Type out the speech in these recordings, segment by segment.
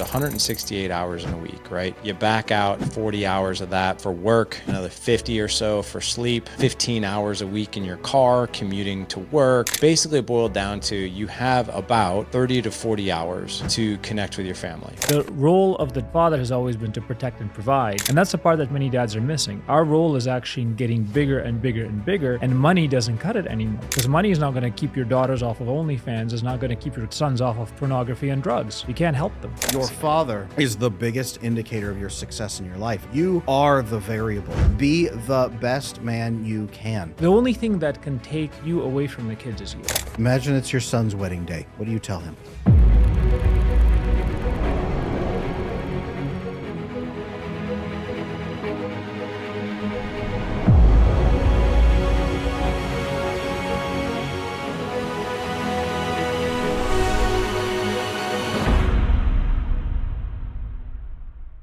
168 hours in a week, right? You back out 40 hours of that for work, another 50 or so for sleep, 15 hours a week in your car, commuting to work. Basically it boiled down to you have about 30 to 40 hours to connect with your family. The role of the father has always been to protect and provide. And that's the part that many dads are missing. Our role is actually getting bigger and bigger and bigger, and money doesn't cut it anymore. Because money is not going to keep your daughters off of OnlyFans, is not going to keep your sons off of pornography and drugs. You can't help them. Your father is the biggest indicator of your success in your life. You are the variable. Be the best man you can. The only thing that can take you away from the kids is you. Imagine it's your son's wedding day. What do you tell him?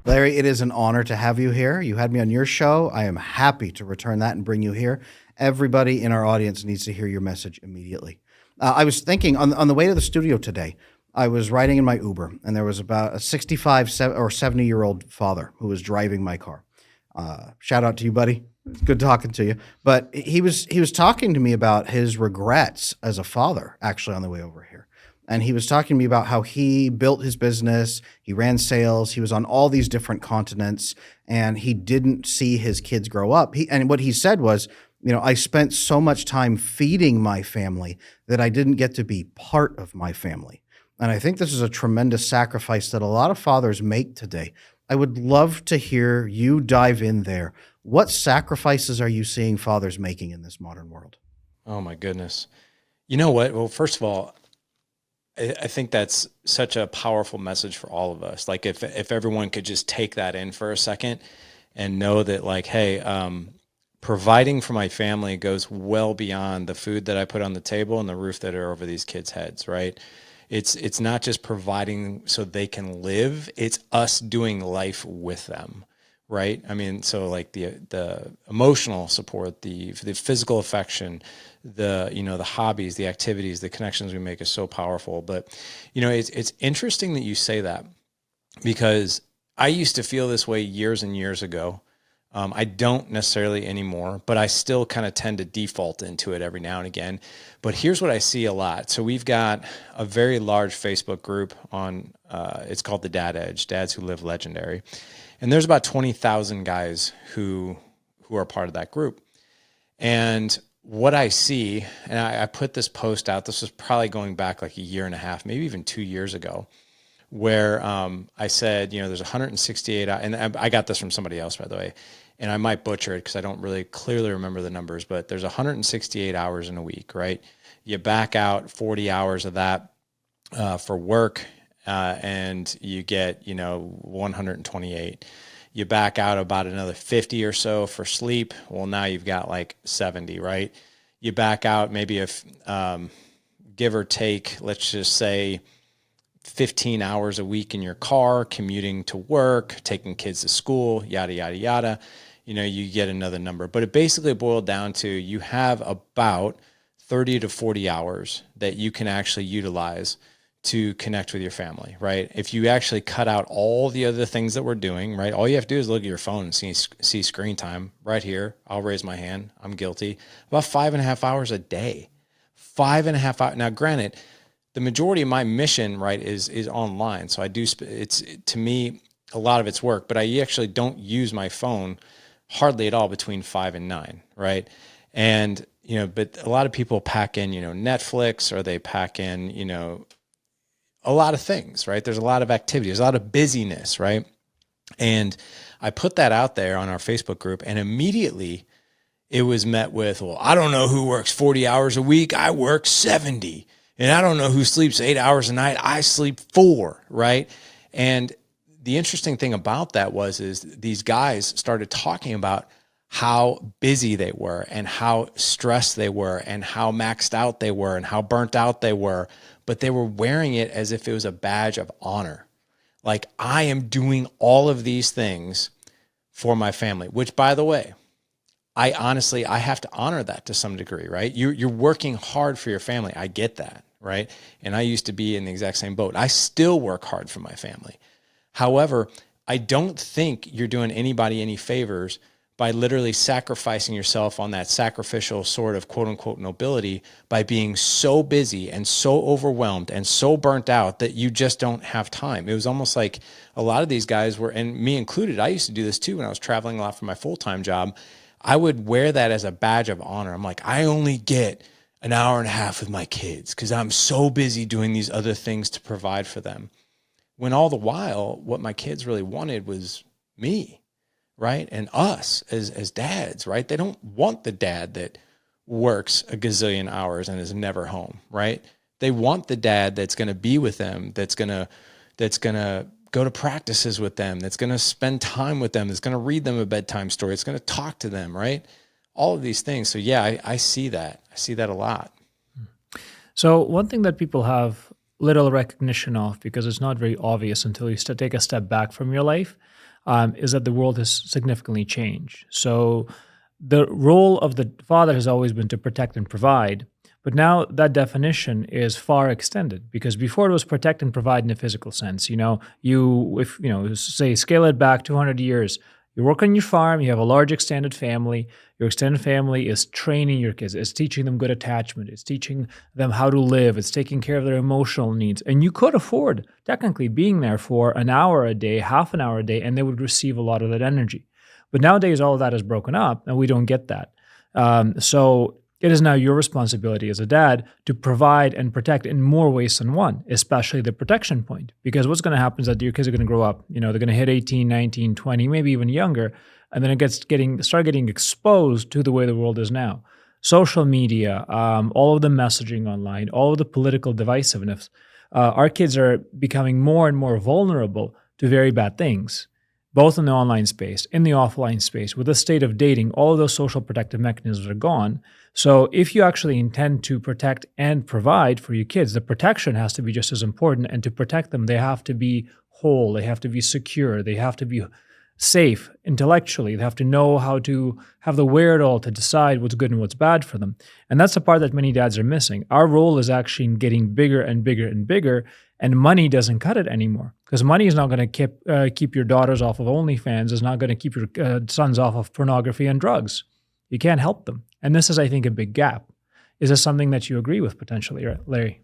Larry, it is an honor to have you here. You had me on your show. I am happy to return that and bring you here. Everybody in our audience needs to hear your message immediately. I was thinking on the way to the studio today, I was riding in my Uber, and there was about a 65 or 70-year-old father who was driving my car. Shout out to you, buddy. It's good talking to you. But he was talking to me about his regrets as a father, actually, on the way over here. And he was talking to me about how he built his business, he ran sales, he was on all these different continents, and he didn't see his kids grow up. And what he said was, I spent so much time feeding my family that I didn't get to be part of my family. And I think this is a tremendous sacrifice that a lot of fathers make today. I would love to hear you dive in there. What sacrifices are you seeing fathers making in this modern world? Oh my goodness. You know what? Well, first of all, I think that's such a powerful message for all of us. Like if everyone could just take that in for a second and know that like, hey, providing for my family goes well beyond the food that I put on the table and the roof that are over these kids' heads, right? It's not just providing so they can live, it's us doing life with them, right? I mean, so like the emotional support, the physical affection, the hobbies, the activities, the connections we make is so powerful. But, it's interesting that you say that, because I used to feel this way years and years ago. I don't necessarily anymore, but I still kind of tend to default into it every now and again. But here's what I see a lot. So we've got a very large Facebook group on, it's called the Dad Edge, Dads Who Live Legendary. And there's about 20,000 guys who are part of that group. And what I see, and I put this post out, this was probably going back like a year and a half, maybe even 2 years ago, where I said, there's 168, and I got this from somebody else, by the way, and I might butcher it because I don't really clearly remember the numbers, but there's 168 hours in a week, right? You back out 40 hours of that for work, and you get, 128. You back out about another 50 or so for sleep. Well, now you've got like 70, right? You back out maybe if, give or take, let's just say 15 hours a week in your car, commuting to work, taking kids to school, yada, yada, yada. You get another number. But it basically boiled down to you have about 30 to 40 hours that you can actually utilize to connect with your family, right? If you actually cut out all the other things that we're doing, right? All you have to do is look at your phone and see screen time right here. I'll raise my hand. I'm guilty. About 5.5 hours a day. 5.5 hours. Now, granted, the majority of my mission, right, is online. So I do, it's to me, a lot of it's work, but I actually don't use my phone hardly at all between 5 and 9, right? And, but a lot of people pack in, Netflix, or they pack in, a lot of things, right? There's a lot of activity, there's a lot of busyness, right? And I put that out there on our Facebook group, and immediately it was met with, well, I don't know who works 40 hours a week. I work 70. And I don't know who sleeps 8 hours a night. I sleep 4, right? And the interesting thing about that is these guys started talking about how busy they were and how stressed they were and how maxed out they were and how burnt out they were, but they were wearing it as if it was a badge of honor. Like, I am doing all of these things for my family, which, by the way, I have to honor that to some degree, right? You're working hard for your family. I get that, right? And I used to be in the exact same boat. I still work hard for my family. However, I don't think you're doing anybody any favors by literally sacrificing yourself on that sacrificial sort of quote unquote nobility by being so busy and so overwhelmed and so burnt out that you just don't have time. It was almost like a lot of these guys were, and me included, I used to do this too when I was traveling a lot for my full-time job. I would wear that as a badge of honor. I'm like, I only get an hour and a half with my kids because I'm so busy doing these other things to provide for them. When all the while, what my kids really wanted was me, right? And us as dads, right? They don't want the dad that works a gazillion hours and is never home, right? They want the dad that's going to be with them, that's going to go to practices with them, that's going to spend time with them, that's going to read them a bedtime story, it's going to talk to them, right? All of these things. So yeah, I see that. I see that a lot. So one thing that people have little recognition of, because it's not very obvious until you take a step back from your life, is that the world has significantly changed. So the role of the father has always been to protect and provide, but now that definition is far extended, because before it was protect and provide in a physical sense. Say scale it back 200 years, you work on your farm, you have a large extended family. Your extended family is training your kids, it's teaching them good attachment, it's teaching them how to live, it's taking care of their emotional needs. And you could afford technically being there for an hour a day, half an hour a day, and they would receive a lot of that energy. But nowadays, all of that is broken up, and we don't get that. So it is now your responsibility as a dad to provide and protect in more ways than one, especially the protection point. Because what's going to happen is that your kids are going to grow up, they're going to hit 18, 19, 20, maybe even younger, and then it start getting exposed to the way the world is now. Social media, all of the messaging online, all of the political divisiveness. Our kids are becoming more and more vulnerable to very bad things, both in the online space, in the offline space. With the state of dating, all of those social protective mechanisms are gone. So if you actually intend to protect and provide for your kids, the protection has to be just as important. And to protect them, they have to be whole, they have to be secure, they have to be safe intellectually, they have to know how to have the wherewithal to decide what's good and what's bad for them. And that's the part that many dads are missing. Our role is actually in getting bigger and bigger and bigger, and money doesn't cut it anymore, because money is not going to keep your daughters off of OnlyFans, is not going to keep your sons off of pornography and drugs. You can't help them. And this is, I think, a big gap. Is this something that you agree with potentially, Larry?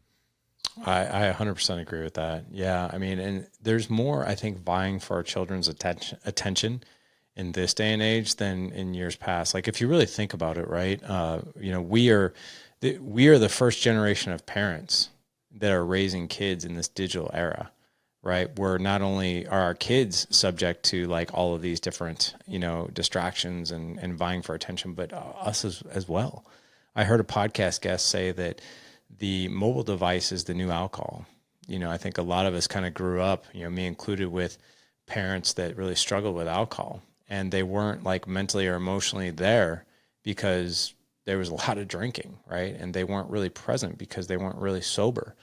I 100% agree with that. Yeah. I mean, and there's more, I think, vying for our children's attention in this day and age than in years past. Like, if you really think about it, right? We are the first generation of parents that are raising kids in this digital era, right? Where not only are our kids subject to like all of these different, distractions and vying for attention, but us as well. I heard a podcast guest say that the mobile device is the new alcohol. I think a lot of us kind of grew up, me included, with parents that really struggled with alcohol, and they weren't like mentally or emotionally there because there was a lot of drinking, right? And they weren't really present because they weren't really sober.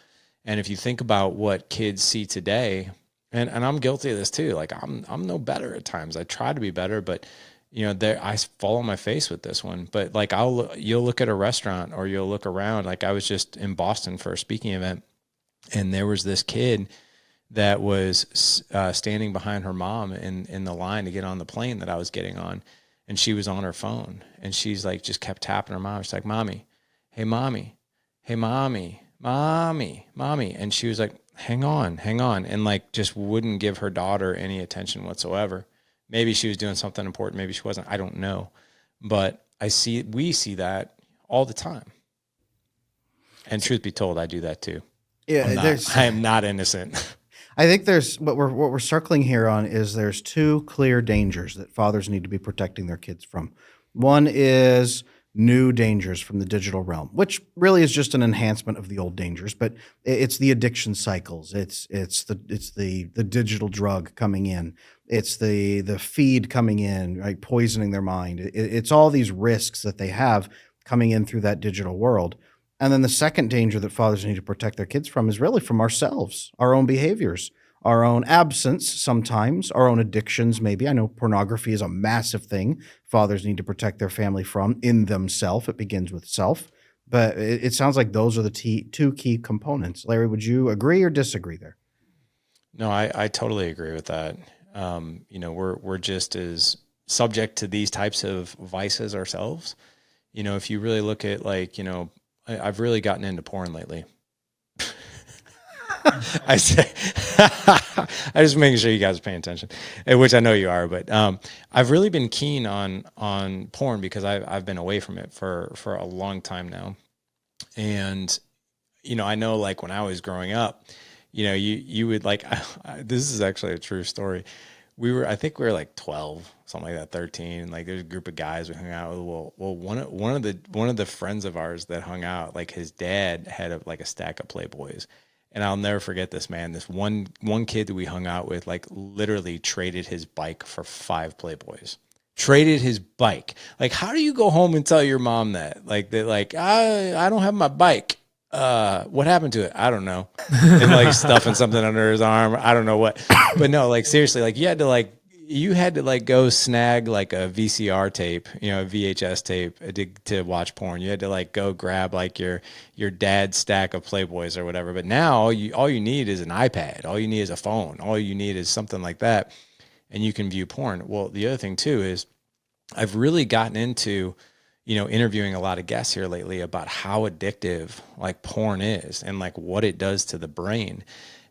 And if you think about what kids see today, and I'm guilty of this too, like I'm no better at times. I try to be better, but I fall on my face with this one. But like you'll look at a restaurant or you'll look around. Like, I was just in Boston for a speaking event, and there was this kid that was standing behind her mom in the line to get on the plane that I was getting on. And she was on her phone, and she's like, just kept tapping her mom. She's like, "Mommy, hey, mommy, hey, mommy, mommy, mommy." And she was like, hang on. And like, just wouldn't give her daughter any attention whatsoever. Maybe she was doing something important. Maybe she wasn't. I don't know. But we see that all the time. And truth be told, I do that too. Yeah, I am not innocent. I think there's what we're circling here on is there's two clear dangers that fathers need to be protecting their kids from. One is new dangers from the digital realm, which really is just an enhancement of the old dangers, but it's the addiction cycles. It's the digital drug coming in. It's the feed coming in, right, poisoning their mind. It's all these risks that they have coming in through that digital world. And then the second danger that fathers need to protect their kids from is really from ourselves, our own behaviors, our own absence sometimes, our own addictions maybe. I know pornography is a massive thing fathers need to protect their family from in themselves. It begins with self. But it sounds like those are the two key components. Larry, would you agree or disagree there? No, I totally agree with that. We're just as subject to these types of vices ourselves. If you really look at I've really gotten into porn lately. I say, I just making sure you guys are paying attention, which I know you are. But I've really been keen on porn because I've been away from it for a long time now, and I know like when I was growing up, you would like this is actually a true story. I think we were like 12, something like that, 13. Like there's a group of guys we hung out with. Well, one of the friends of ours that hung out, like his dad had a stack of Playboys. And I'll never forget this, man. This one kid that we hung out with, like literally traded his bike for 5 Playboys. Traded his bike. Like, how do you go home and tell your mom that? Like that, like, I don't have my bike. What happened to it? I don't know. And like stuffing something under his arm. I don't know what. But no, like seriously, like you had to go snag like a VCR tape, a VHS tape to watch porn. You had to like go grab like your dad's stack of Playboys or whatever. But now all you need is an iPad. All you need is a phone. All you need is something like that, and you can view porn. Well, the other thing too is I've really gotten into interviewing a lot of guests here lately about how addictive like porn is and like what it does to the brain.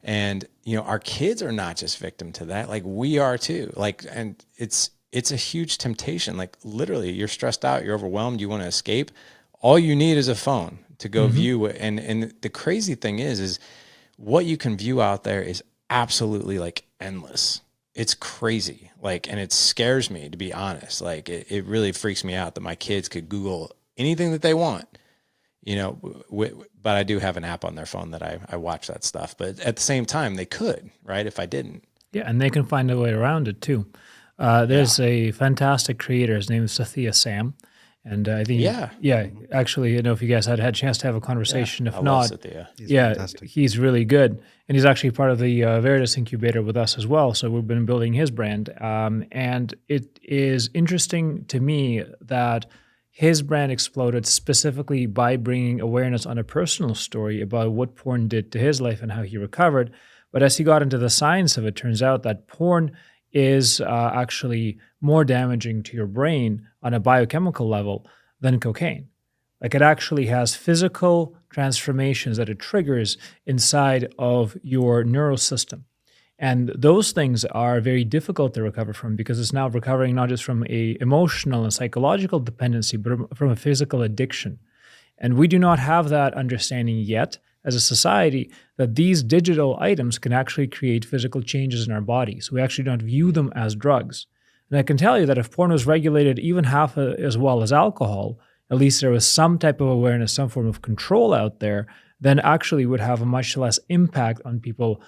And, our kids are not just victim to that. Like we are too. Like, and it's a huge temptation. Like literally you're stressed out, you're overwhelmed, you want to escape. All you need is a phone to go view it. And the crazy thing is what you can view out there is absolutely like endless. It's crazy. Like, and it scares me, to be honest. Like it really freaks me out that my kids could Google anything that they want, but I do have an app on their phone that I watch that stuff. But at the same time, they could, right? If I didn't. Yeah, and they can find a way around it too. There's a fantastic creator. His name is Sathya Sam. And I think, actually, if you guys had a chance to have a conversation, if not, He's fantastic. He's really good. And he's actually part of the Veritas incubator with us as well. So we've been building his brand. And it is interesting to me that his brand exploded specifically by bringing awareness on a personal story about what porn did to his life and how he recovered. But as he got into the science of it, turns out that porn is actually more damaging to your brain on a biochemical level than cocaine. Like it actually has physical transformations that it triggers inside of your neural system. And those things are very difficult to recover from because it's now recovering not just from a emotional and psychological dependency, but from a physical addiction. And we do not have that understanding yet as a society that these digital items can actually create physical changes in our bodies. We actually don't view them as drugs. And I can tell you that if porn was regulated even half as well as alcohol, at least there was some type of awareness, some form of control out there, then actually would have a much less impact on people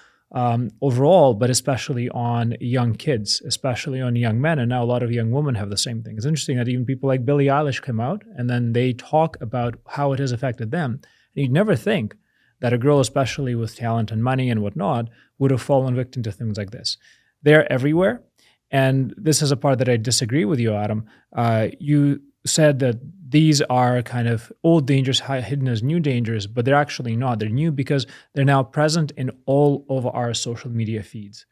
overall, but especially on young kids, especially on young men. And now a lot of young women have the same thing. It's interesting that even people like Billie Eilish come out and then they talk about how it has affected them. And you'd never think that a girl, especially with talent and money and whatnot, would have fallen victim to things like this. They're everywhere. And this is a part that I disagree with you, Adam. You said that these are kind of old dangers hidden as new dangers, but they're actually not. They're new because they're now present in all of our social media feeds.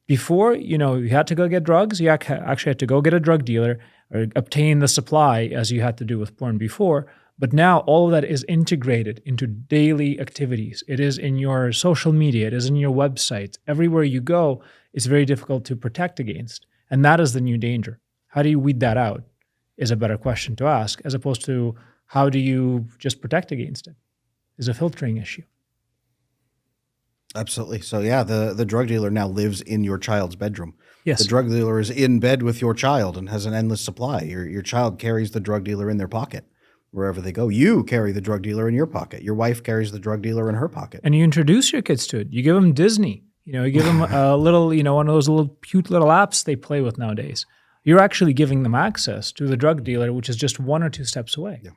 Before, you had to go get drugs. You actually had to go get a drug dealer or obtain the supply as you had to do with porn before. But now all of that is integrated into daily activities. It is in your social media. It is in your websites. Everywhere you go, it's very difficult to protect against. And that is the new danger. How do you weed that out is a better question to ask, as opposed to how do you just protect against it? Is a filtering issue. Absolutely. So yeah, the drug dealer now lives in your child's bedroom. Yes. The drug dealer is in bed with your child and has an endless supply. Your child carries the drug dealer in their pocket wherever they go. You carry the drug dealer in your pocket. Your wife carries the drug dealer in her pocket. And you introduce your kids to it. You give them Disney. You give them a little, one of those little cute little apps they play with nowadays. You're actually giving them access to the drug dealer, which is just 1 or 2 steps away. Yeah,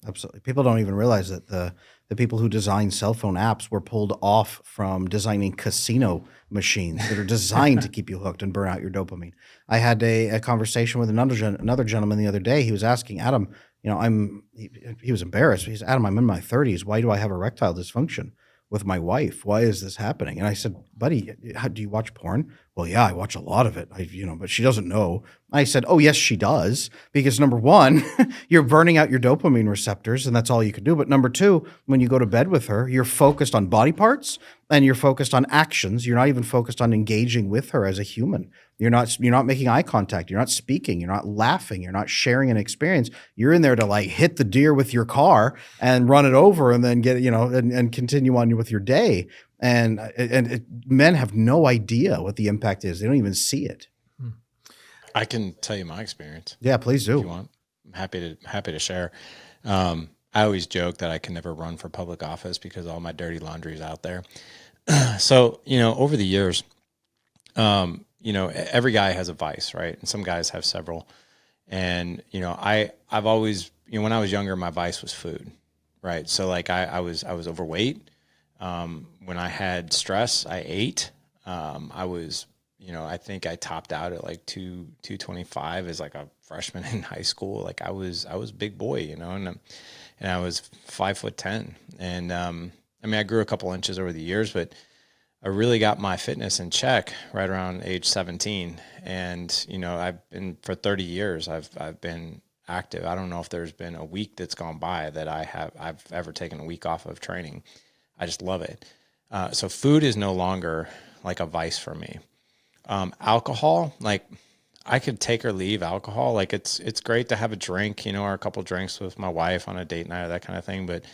absolutely. People don't even realize that the people who design cell phone apps were pulled off from designing casino machines that are designed to keep you hooked and burn out your dopamine. I had a conversation with another gentleman the other day. He was asking, Adam, he was embarrassed. He said, Adam, I'm in my 30s. Why do I have erectile dysfunction? with my wife. Why is this happening? And I said, buddy, do you watch porn? Well, yeah, I watch a lot of it. But she doesn't know. I said, oh, yes, she does. Because number one, you're burning out your dopamine receptors and that's all you can do. But number two, when you go to bed with her, you're focused on body parts and you're focused on actions. You're not even focused on engaging with her as a human. You're not making eye contact. You're not speaking. You're not laughing. You're not sharing an experience. You're in there to like hit the deer with your car and run it over and then get, and continue on with your day. And men have no idea what the impact is. They don't even see it. I can tell you my experience. Yeah, please do. If you want, I'm happy to share. I always joke that I can never run for public office because all my dirty laundry is out there. So, over the years, every guy has a vice, right? And some guys have several. And, I've always, when I was younger, my vice was food, right? So like I was overweight. When I had stress, I ate. I was, I think I topped out at like 225 as like a freshman in high school. Like I was a big boy, and I was 5'10". And, I grew a couple inches over the years, but I really got my fitness in check right around age 17. And, I've been for 30 years, I've been active. I don't know if there's been a week that's gone by that I've ever taken a week off of training. I just love it. So food is no longer like a vice for me. Alcohol, like I could take or leave alcohol. Like it's great to have a drink, or a couple drinks with my wife on a date night or that kind of thing. But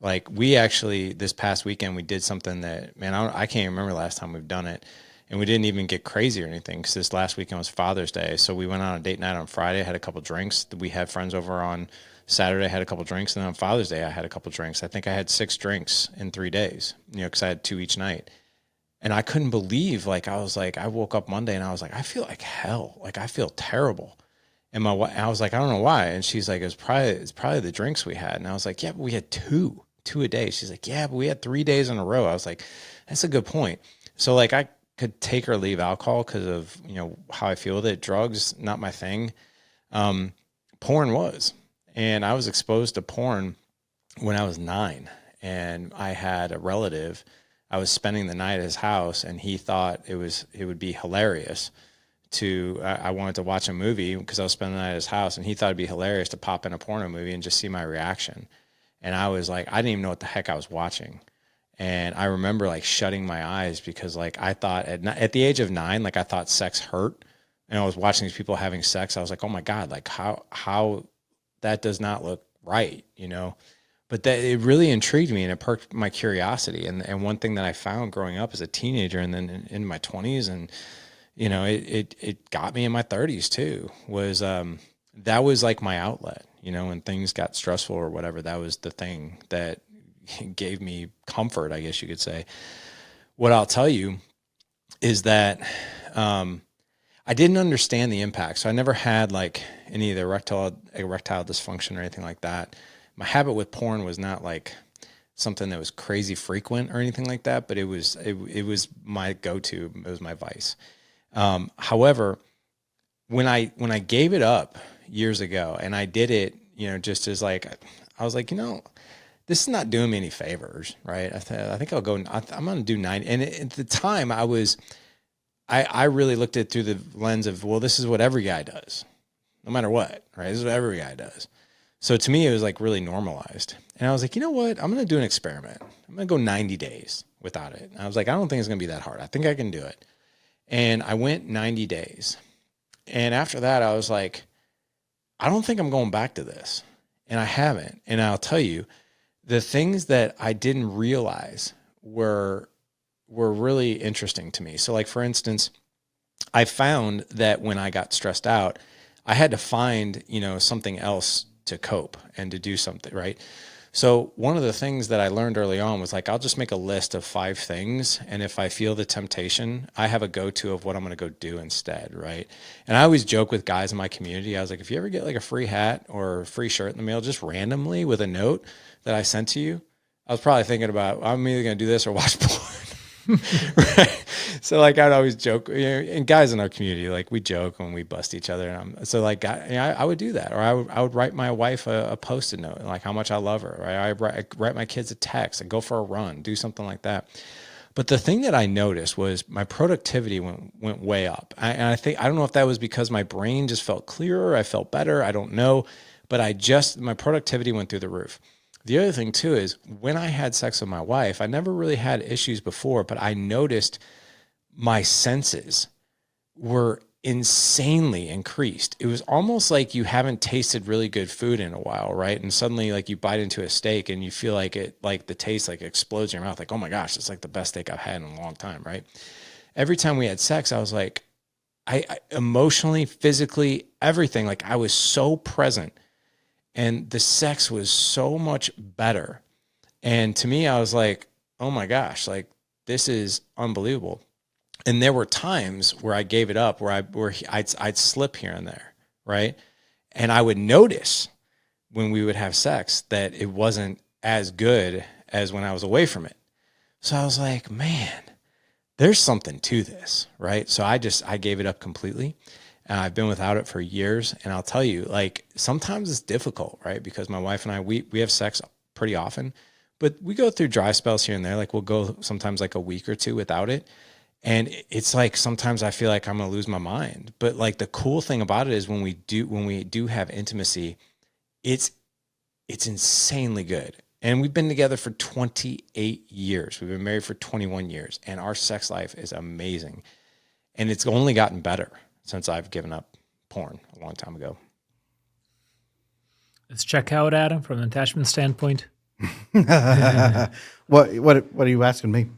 like we actually, this past weekend, we did something that, man, I can't even remember the last time we've done it. And we didn't even get crazy or anything because this last weekend was Father's Day. So we went on a date night on Friday, had a couple drinks. We had friends over on Saturday, I had a couple drinks. And then on Father's Day, I had a couple drinks. I think I had 6 drinks in 3 days, because I had 2 each night. And I couldn't believe, I woke up Monday and I was like, I feel like hell. Like I feel terrible. And I was like, I don't know why. And she's like, it's probably the drinks we had. And I was like, yeah, but we had two a day. She's like, yeah, but we had 3 days in a row. I was like, that's a good point. So like I could take or leave alcohol because of, how I feel with it. Drugs, not my thing. Porn was. And I was exposed to porn when I was 9. And I had a relative. I was spending the night at his house and he thought it would be hilarious I wanted to watch a movie because I was spending the night at his house and he thought it'd be hilarious to pop in a porno movie and just see my reaction. And I was like, I didn't even know what the heck I was watching. And I remember like shutting my eyes because like I thought at the age of 9, like I thought sex hurt. And I was watching these people having sex. I was like, oh my God, like how that does not look right, But that it really intrigued me and it perked my curiosity. And one thing that I found growing up as a teenager and then in my 20s and, it got me in my 30s too, was that was like my outlet, when things got stressful or whatever, that was the thing that gave me comfort, I guess you could say. What I'll tell you is that I didn't understand the impact. So I never had like any of the erectile dysfunction or anything like that. My habit with porn was not like something that was crazy frequent or anything like that, but it was my go-to. It was my vice. However, when I gave it up years ago and I did it, just as like, I was like, this is not doing me any favors, right? I think I'm going to do 9. And at the time I really looked at it through the lens of, well, this is what every guy does, no matter what, right? This is what every guy does. So to me, it was like really normalized. And I was like, you know what? I'm going to do an experiment. I'm going to go 90 days without it. And I was like, I don't think it's going to be that hard. I think I can do it. And I went 90 days. And after that, I was like, I don't think I'm going back to this. And I haven't. And I'll tell you, the things that I didn't realize were really interesting to me. So like, for instance, I found that when I got stressed out, I had to find, something else to cope and to do something, right? So one of the things that I learned early on was like, I'll just make a list of 5 things. And if I feel the temptation, I have a go-to of what I'm going to go do instead, right? And I always joke with guys in my community. I was like, if you ever get like a free hat or a free shirt in the mail, just randomly with a note that I sent to you, I was probably thinking about, I'm either going to do this or watch porn. Right? So like I'd always joke, and guys in our community, like we joke when we bust each other. And so like I would do that, or I would write my wife a Post-it note, like how much I love her. Right? I write my kids a text. I go for a run, do something like that. But the thing that I noticed was my productivity went way up. And I don't know if that was because my brain just felt clearer. I felt better. I don't know, but my productivity went through the roof. The other thing too is when I had sex with my wife, I never really had issues before, but I noticed my senses were insanely increased. It was almost like you haven't tasted really good food in a while, right? And suddenly like you bite into a steak and you feel like the taste like explodes in your mouth. Like, oh my gosh, it's like the best steak I've had in a long time, right? Every time we had sex, I was like, I emotionally, physically, everything, like I was so present and the sex was so much better. And to me, I was like, oh my gosh, like this is unbelievable. And there were times where I gave it up, where I'd slip here and there, right? And I would notice when we would have sex that it wasn't as good as when I was away from it. So I was like, man, there's something to this, right? So I gave it up completely. I've been without it for years. And I'll tell you, like, sometimes it's difficult, right? Because my wife and I, we have sex pretty often, but we go through dry spells here and there. Like we'll go sometimes like a week or two without it. And it's like, sometimes I feel like I'm going to lose my mind. But like the cool thing about it is when we do have intimacy, it's insanely good. And we've been together for 28 years. We've been married for 21 years and our sex life is amazing. And it's only gotten better since I've given up porn a long time ago. Let's check out Adam from an attachment standpoint. What are you asking me?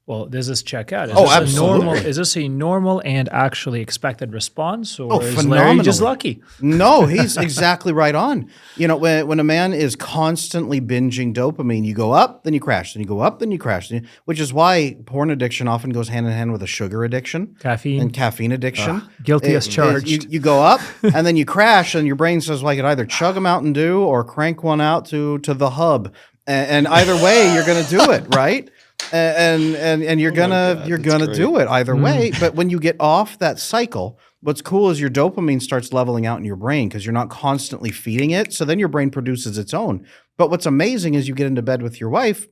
Well, does this check out? Absolutely. Is this a normal and actually expected response, or is Larry phenomenally. just lucky? No, he's exactly right on. You know, when a man is constantly binging dopamine, you go up, then you crash, then you go up, then you crash, which is why porn addiction often goes hand in hand with a sugar addiction. Caffeine. And caffeine addiction. Guilty as charged. You go up, and then you crash, and your brain says, well, I could either chug a Mountain Dew or crank one out to the hub. And either way, you're going to do it, right? And you're gonna do it either way. But when you get off that cycle, what's cool is your dopamine starts leveling out in your brain because you're not constantly feeding it. So then your brain produces its own. But what's amazing is you get into bed with your wife,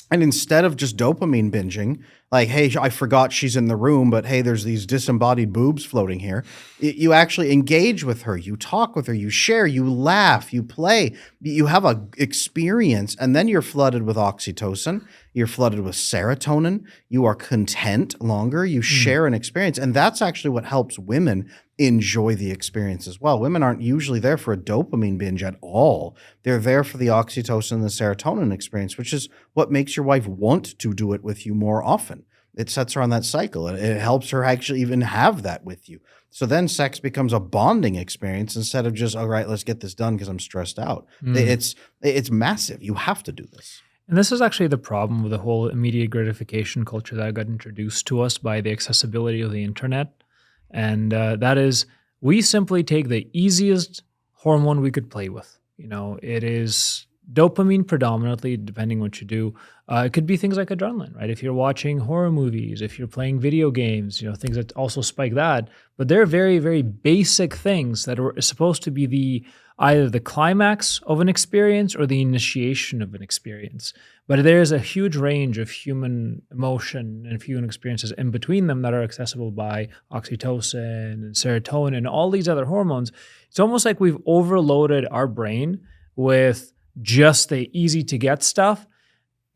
and instead of just dopamine binging, like, hey, I forgot she's in the room, but hey, there's these disembodied boobs floating here. You actually engage with her. You talk with her. You share. You laugh. You play. You have a experience, and then you're flooded with oxytocin. You're flooded with serotonin. You are content longer. You share an experience, and that's actually what helps women enjoy the experience as well. Women aren't usually there for a dopamine binge at all. They're there for the oxytocin and the serotonin experience, which is what makes your wife want to do it with you more often. It sets her on that cycle. It helps her actually even have that with you. So then sex becomes a bonding experience instead of just, all right, let's get this done because I'm stressed out. It's massive. You have to do this. And this is actually the problem with the whole immediate gratification culture that got introduced to us by the accessibility of the internet. And that is, we simply take the easiest hormone we could play with. You know, it is dopamine predominantly, depending what you do. It could be things like adrenaline, right? If you're watching horror movies, if you're playing video games, you know, things that also spike that. But they're very, very basic things that are supposed to be either the climax of an experience or the initiation of an experience. But there's a huge range of human emotion and human experiences in between them that are accessible by oxytocin and serotonin and all these other hormones. It's almost like we've overloaded our brain with just the easy to get stuff.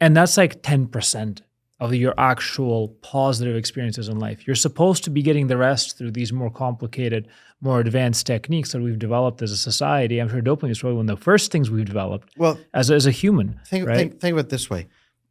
And that's like 10% of your actual positive experiences in life. You're supposed to be getting the rest through these more complicated, more advanced techniques that we've developed as a society. I'm sure dopamine is probably one of the first things we've developed as a human. Think of it this way.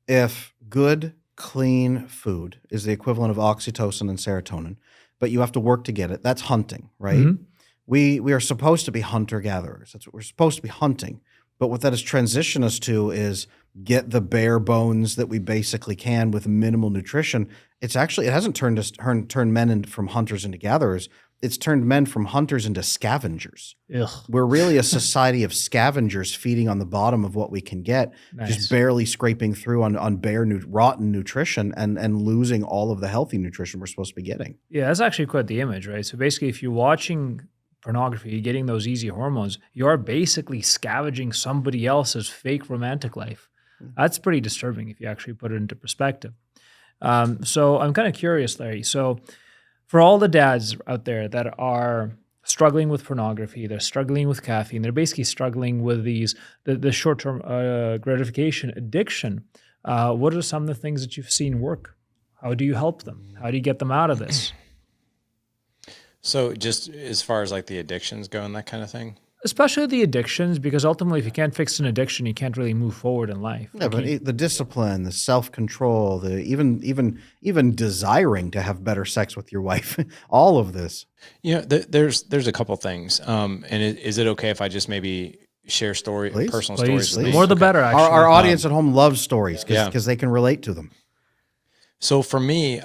If good, clean food is the equivalent of oxytocin and serotonin, but you have to work to get it, that's hunting, right? Mm-hmm. We are supposed to be hunter-gatherers. That's what we're supposed to be hunting. But what that has transitioned us to is get the bare bones that we basically can with minimal nutrition. It hasn't turned men from hunters into gatherers. it's turned men from hunters into scavengers. Ugh, We're really a society of scavengers feeding on the bottom of what we can get, just nice. barely scraping through on bare, rotten nutrition and losing all of the healthy nutrition we're supposed to be getting. Yeah, that's actually quite the image, right? So basically, if you're watching pornography, you're getting those easy hormones, you're basically scavenging somebody else's fake romantic life. That's pretty disturbing if you actually put it into perspective. So I'm kind of curious, Larry. So for all the dads out there that are struggling with pornography, they're struggling with caffeine, they're basically struggling with the short-term gratification addiction. What are some of the things that you've seen work? How do you help them? How do you get them out of this? So just as far as like the addictions go and that kind of thing. Especially the addictions, because ultimately, if you can't fix an addiction, you can't really move forward in life. Yeah, but the discipline, the self-control, the even desiring to have better sex with your wife, all of this. There's a couple things. And is it okay if I just maybe share personal stories with The me? more the Okay. better, actually. Our audience at home loves stories Yeah. because they can relate to them. So for me,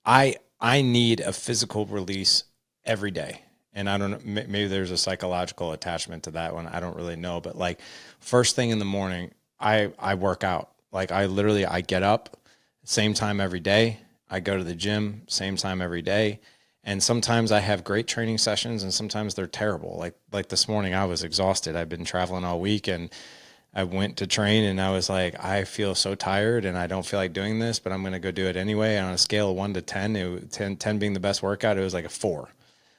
I need a physical release every day. And I don't know, maybe there's a psychological attachment to that one. I don't really know, but like first thing in the morning, I work out. Like I get up same time every day. I go to the gym, same time every day. And sometimes I have great training sessions and sometimes they're terrible. Like this morning I was exhausted. I've been traveling all week and I went to train and I was like, I feel so tired and I don't feel like doing this, but I'm going to go do it anyway. And on a scale of 1 to 10, 10 being the best workout, it was like a 4.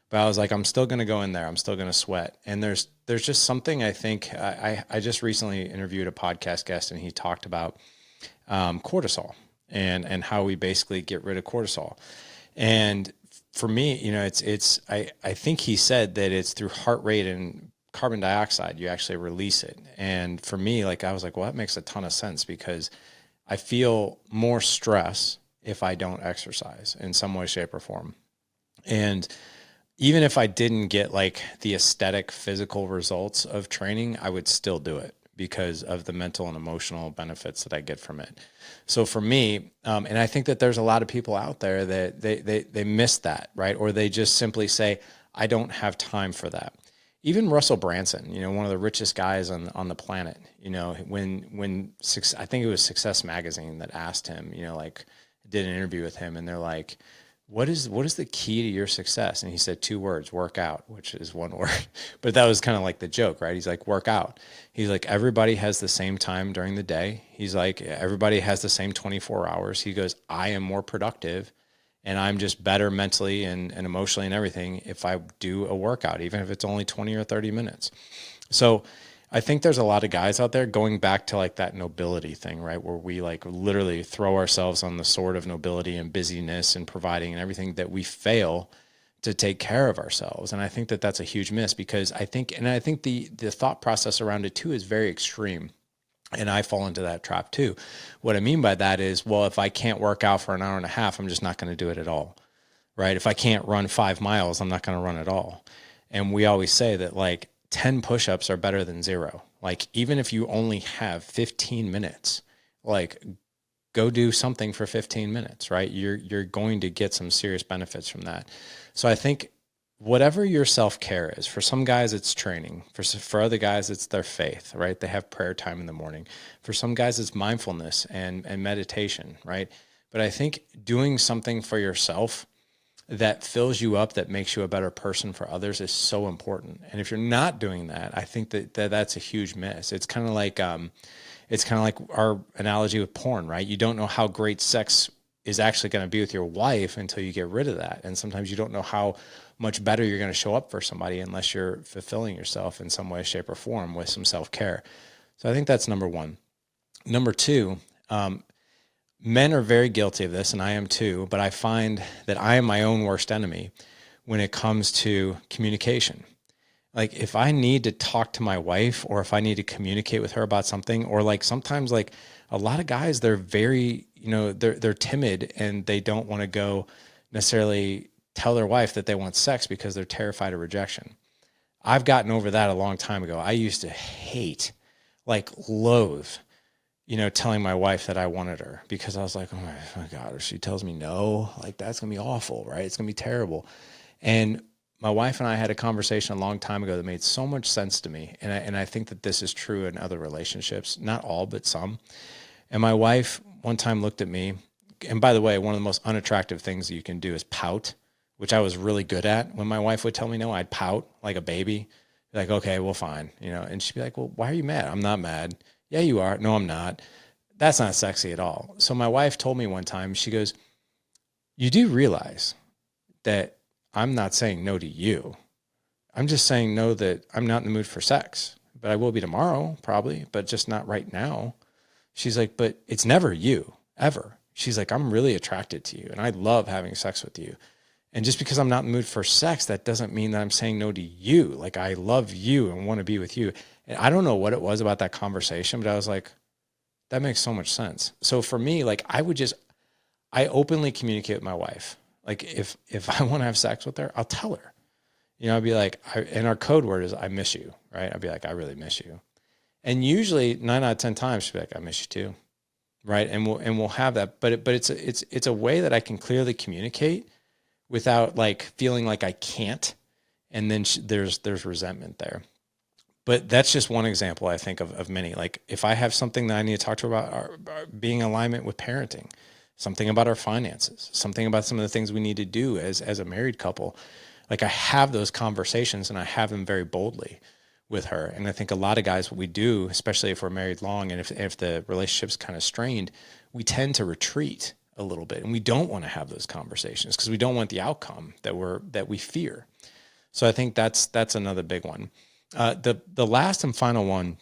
But I was like, I'm still going to go in there. I'm still going to sweat. And there's just something I think I just recently interviewed a podcast guest and he talked about cortisol and how we basically get rid of cortisol. And for me, I think he said that it's through heart rate and carbon dioxide, you actually release it. And for me, like, I was like, well, that makes a ton of sense because I feel more stress if I don't exercise in some way, shape or form. And even if I didn't get like the aesthetic physical results of training, I would still do it because of the mental and emotional benefits that I get from it. So for me, and I think that there's a lot of people out there that they miss that, right? Or they just simply say, I don't have time for that. Even Russell Branson, one of the richest guys on the planet, when I think it was Success Magazine that asked him, did an interview with him and they're like, what is the key to your success? And he said 2 words, work out, which is 1 word. But that was kind of like the joke, right? He's like, work out. He's like, everybody has the same time during the day. He's like, everybody has the same 24 hours. He goes, I am more productive and I'm just better mentally and emotionally and everything if I do a workout, even if it's only 20 or 30 minutes. So I think there's a lot of guys out there going back to like that nobility thing, right? Where we like literally throw ourselves on the sword of nobility and busyness and providing and everything that we fail to take care of ourselves. And I think that that's a huge miss because I think the thought process around it too is very extreme. And I fall into that trap too. What I mean by that is, well, if I can't work out for an hour and a half, I'm just not going to do it at all, right? If I can't run 5 miles, I'm not going to run at all. And we always say that like 10 push-ups are better than 0. Like even if you only have 15 minutes, like go do something for 15 minutes, right? You're going to get some serious benefits from that. So I think whatever your self-care is, for some guys it's training, for other guys it's their faith, right? They have prayer time in the morning. For some guys it's mindfulness and meditation, right? But I think doing something for yourself that fills you up, that makes you a better person for others is so important. And if you're not doing that, I think that's a huge miss. It's kind of like our analogy with porn, right? You don't know how great sex is actually going to be with your wife until you get rid of that. And sometimes you don't know how much better you're going to show up for somebody unless you're fulfilling yourself in some way, shape or form with some self-care. So I think that's number 1. Number 2, men are very guilty of this, and I am too, but I find that I am my own worst enemy when it comes to communication. Like if I need to talk to my wife or if I need to communicate with her about something, or like sometimes like a lot of guys, they're very, they're timid and they don't want to go necessarily tell their wife that they want sex because they're terrified of rejection. I've gotten over that a long time ago. I used to hate, like loathe, telling my wife that I wanted her because I was like, oh my God, if she tells me no, like that's going to be awful, right? It's going to be terrible. And my wife and I had a conversation a long time ago that made so much sense to me. And I think that this is true in other relationships, not all, but some. And my wife one time looked at me, and by the way, one of the most unattractive things you can do is pout, which I was really good at. When my wife would tell me no, I'd pout like a baby, like, okay, well, fine. And she'd be like, well, why are you mad? I'm not mad. Yeah, you are. No, I'm not. That's not sexy at all. So my wife told me one time, she goes, you do realize that I'm not saying no to you. I'm just saying no that I'm not in the mood for sex, but I will be tomorrow probably, but just not right now. She's like, but it's never you, ever. She's like, I'm really attracted to you and I love having sex with you. And just because I'm not in the mood for sex, that doesn't mean that I'm saying no to you. Like, I love you and want to be with you. And I don't know what it was about that conversation, but I was like, that makes so much sense. So for me, like, I openly communicate with my wife. Like, if I want to have sex with her, I'll tell her. I'd be like, and our code word is I miss you, right? I'd be like, I really miss you. And usually 9 out of 10 times she'll be like, I miss you too, right? And we'll have that. But it's a way that I can clearly communicate without like feeling like I can't. And then there's resentment there. But that's just one example, I think, of many. Like, if I have something that I need to talk to her about, our being in alignment with parenting, something about our finances, something about some of the things we need to do as a married couple, like, I have those conversations and I have them very boldly with her. And I think a lot of guys, what we do, especially if we're married long and if the relationship's kind of strained, we tend to retreat a little bit, and we don't want to have those conversations because we don't want the outcome that we fear. So I think that's another big one. The last and final one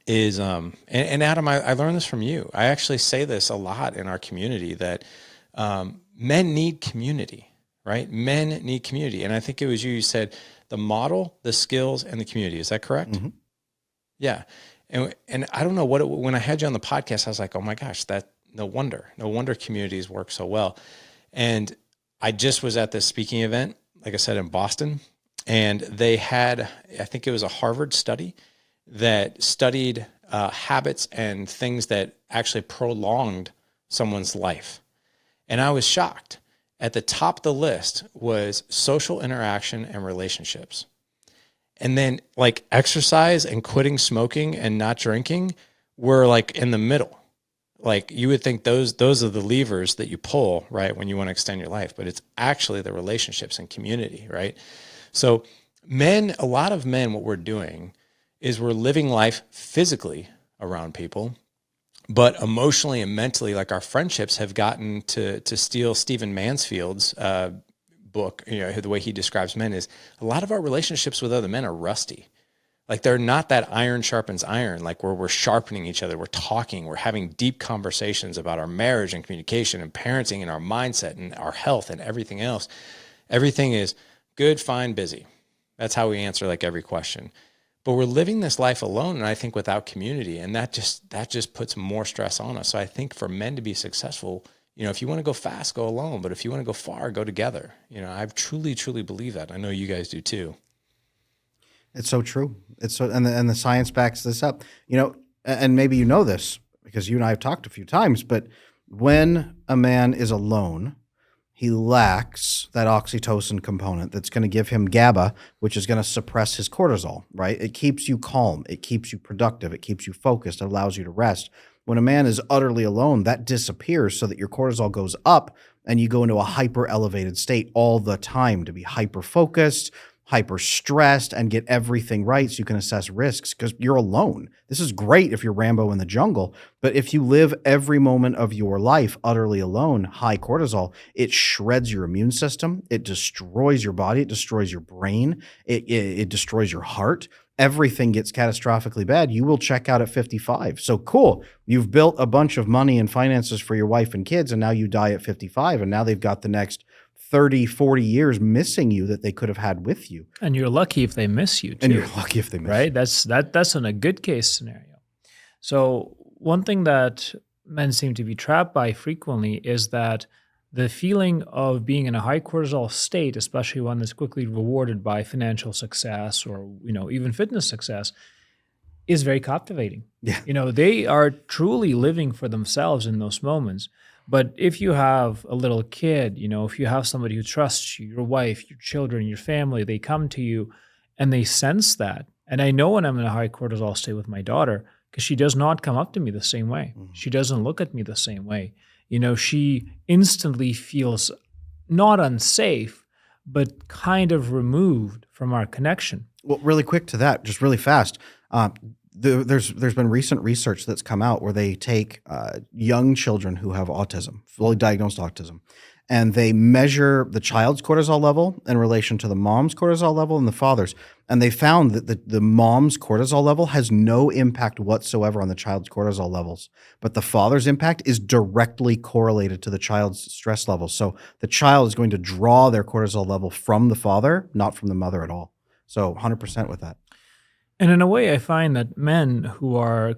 is, and Adam, I learned this from you. I actually say this a lot in our community that men need community, right? Men need community. And I think it was you said the model, the skills, and the community. Is that correct? Mm-hmm. Yeah. And I don't know when I had you on the podcast, I was like, oh my gosh, no wonder communities work so well. And I just was at this speaking event, like I said, in Boston, and they had, I think it was a Harvard study that studied habits and things that actually prolonged someone's life. And I was shocked. At the top of the list was social interaction and relationships. And then like exercise and quitting smoking and not drinking were like in the middle. Like, you would think those are the levers that you pull, right, when you want to extend your life, but it's actually the relationships and community, right? So a lot of men, what we're doing is we're living life physically around people, but emotionally and mentally, like, our friendships have gotten to steal Stephen Mansfield's book. The way he describes men is a lot of our relationships with other men are rusty. Like, they're not that iron sharpens iron, like where we're sharpening each other, we're talking, we're having deep conversations about our marriage and communication and parenting and our mindset and our health and everything else. Everything is good, fine, busy. That's how we answer like every question. But we're living this life alone, and I think without community, and that just puts more stress on us. So I think for men to be successful, if you want to go fast, go alone. But if you want to go far, go together. I truly, truly believe that. I know you guys do too. It's so true. It's so, and the science backs this up. And maybe you know this because you and I have talked a few times, but when a man is alone, he lacks that oxytocin component that's going to give him GABA, which is going to suppress his cortisol, right? It keeps you calm. It keeps you productive. It keeps you focused. It allows you to rest. When a man is utterly alone, that disappears so that your cortisol goes up and you go into a hyper elevated state all the time to be hyper focused, hyper stressed, and get everything right so you can assess risks because you're alone. This is great if you're Rambo in the jungle, but if you live every moment of your life utterly alone, high cortisol, it shreds your immune system. It destroys your body. It destroys your brain. It destroys your heart. Everything gets catastrophically bad. You will check out at 55. So cool. You've built a bunch of money and finances for your wife and kids, and now you die at 55, and now they've got the next 30, 40 years missing you that they could have had with you. And you're lucky if they miss you too. And you're lucky if they miss right? you. That's in a good case scenario. So one thing that men seem to be trapped by frequently is that the feeling of being in a high cortisol state, especially one that's quickly rewarded by financial success or even fitness success, is very captivating. Yeah. They are truly living for themselves in those moments. But if you have a little kid, if you have somebody who trusts you, your wife, your children, your family, they come to you and they sense that. And I know when I'm in a high cortisol state with my daughter, because she does not come up to me the same way. She doesn't look at me the same way. She instantly feels not unsafe, but kind of removed from our connection. Well, really quick to that, just really fast. There's been recent research that's come out where they take young children who have autism, fully diagnosed autism, and they measure the child's cortisol level in relation to the mom's cortisol level and the father's. And they found that the mom's cortisol level has no impact whatsoever on the child's cortisol levels, but the father's impact is directly correlated to the child's stress levels. So the child is going to draw their cortisol level from the father, not from the mother at all. So 100% with that. And in a way, I find that men who are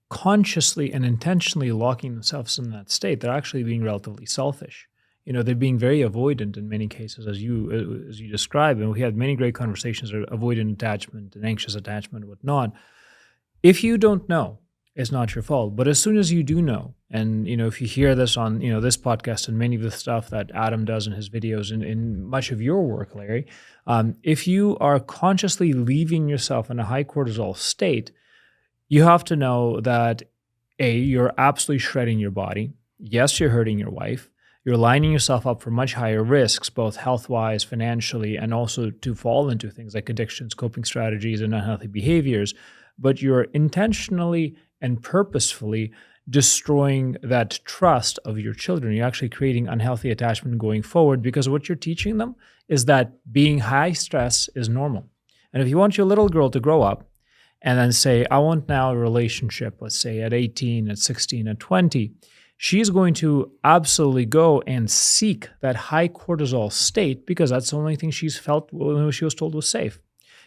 consciously and intentionally locking themselves in that state, they're actually being relatively selfish. They're being very avoidant in many cases, as you describe. And we had many great conversations about avoidant attachment and anxious attachment and whatnot. If you don't know, it's not your fault. But as soon as you do know, and if you hear this on this podcast and many of the stuff that Adam does in his videos and in much of your work, Larry, if you are consciously leaving yourself in a high cortisol state, you have to know that you're absolutely shredding your body. Yes, you're hurting your wife. You're lining yourself up for much higher risks, both health-wise, financially, and also to fall into things like addictions, coping strategies, and unhealthy behaviors. But you're intentionally and purposefully destroying that trust of your children. You're actually creating unhealthy attachment going forward because what you're teaching them is that being high stress is normal. And if you want your little girl to grow up and then say, I want now a relationship, let's say at 18, at 16, at 20, she's going to absolutely go and seek that high cortisol state because that's the only thing she's felt when she was told was safe.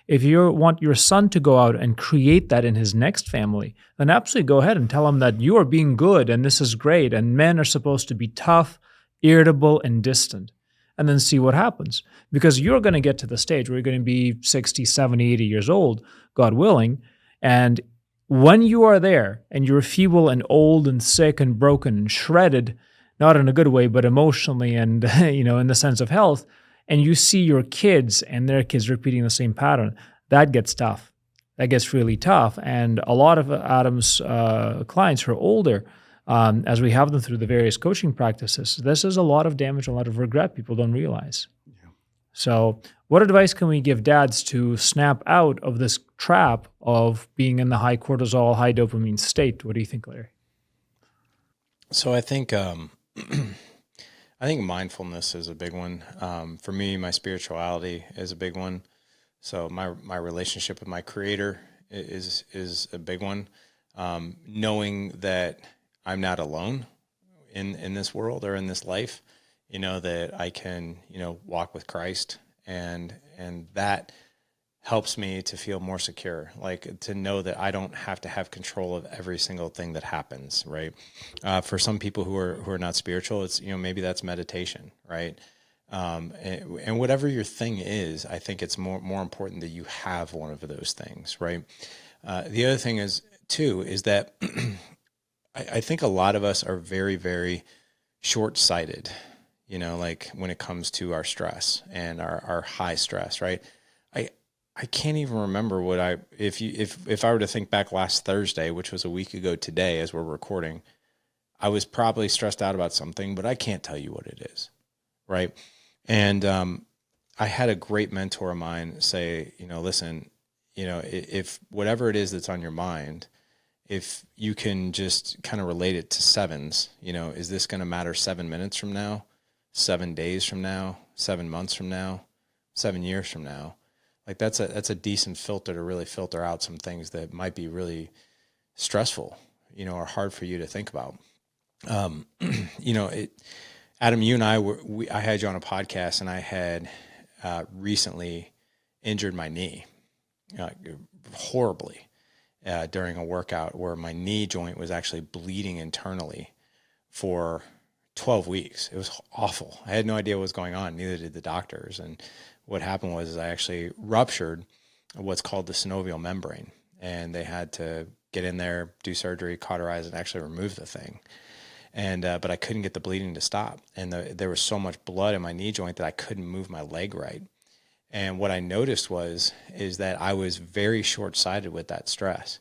If you want your son to go out and create that in his next family, then absolutely go ahead and tell him that you are being good and this is great and men are supposed to be tough, irritable, and distant. And then see what happens. Because you're going to get to the stage where you're going to be 60, 70, 80 years old, God willing, and when you are there and you're feeble and old and sick and broken and shredded, not in a good way, but emotionally and in the sense of health, and you see your kids and their kids repeating the same pattern, that gets tough. That gets really tough. And a lot of Adam's clients who are older, as we have them through the various coaching practices, this is a lot of damage, a lot of regret people don't realize. Yeah. So what advice can we give dads to snap out of this trap of being in the high cortisol, high dopamine state? What do you think, Larry? So I think mindfulness is a big one. For me, my spirituality is a big one. So my relationship with my Creator is a big one. Knowing that I'm not alone in this world or in this life, that I can, walk with Christ. And that helps me to feel more secure, like to know that I don't have to have control of every single thing that happens, right? For some people who are not spiritual, it's, maybe that's meditation, right? And whatever your thing is, I think it's more important that you have one of those things, right? The other thing is that I think a lot of us are very, very short-sighted, like when it comes to our stress and our high stress, right? I can't even remember if I were to think back last Thursday, which was a week ago today as we're recording, I was probably stressed out about something, but I can't tell you what it is, right? And I had a great mentor of mine say, listen, if whatever it is that's on your mind, if you can just kind of relate it to sevens, is this going to matter 7 minutes from now, 7 days from now, 7 months from now, 7 years from now? Like that's a decent filter to really filter out some things that might be really stressful, or hard for you to think about. Adam, you and I had you on a podcast, and I had recently injured my knee horribly during a workout where my knee joint was actually bleeding internally for 12 weeks. It was awful. I had no idea what was going on. Neither did the doctors. And what happened was I actually ruptured what's called the synovial membrane, and they had to get in there, do surgery, cauterize, and actually remove the thing. And, but I couldn't get the bleeding to stop. And there was so much blood in my knee joint that I couldn't move my leg right. And what I noticed is that I was very short-sighted with that stress.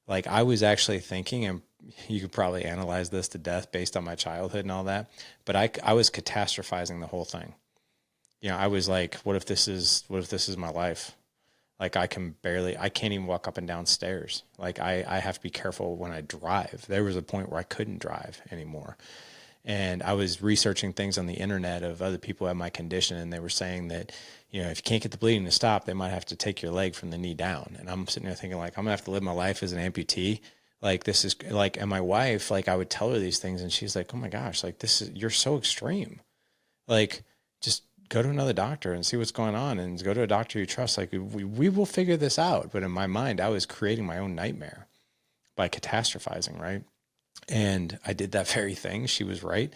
Like I was actually thinking, and you could probably analyze this to death based on my childhood and all that, but I was catastrophizing the whole thing. You know, I was like, what if this is my life? Like I can't even walk up and down stairs. Like I have to be careful when I drive. There was a point where I couldn't drive anymore. And I was researching things on the internet of other people who had my condition, and they were saying that, you know, if you can't get the bleeding to stop, they might have to take your leg from the knee down. And I'm sitting there thinking like, I'm gonna have to live my life as an amputee. Like this is like, and my wife, like I would tell her these things and she's like, oh my gosh, like you're so extreme. Like just go to another doctor and see what's going on, and go to a doctor you trust. Like we will figure this out. But in my mind, I was creating my own nightmare by catastrophizing, right? And I did that very thing. She was right.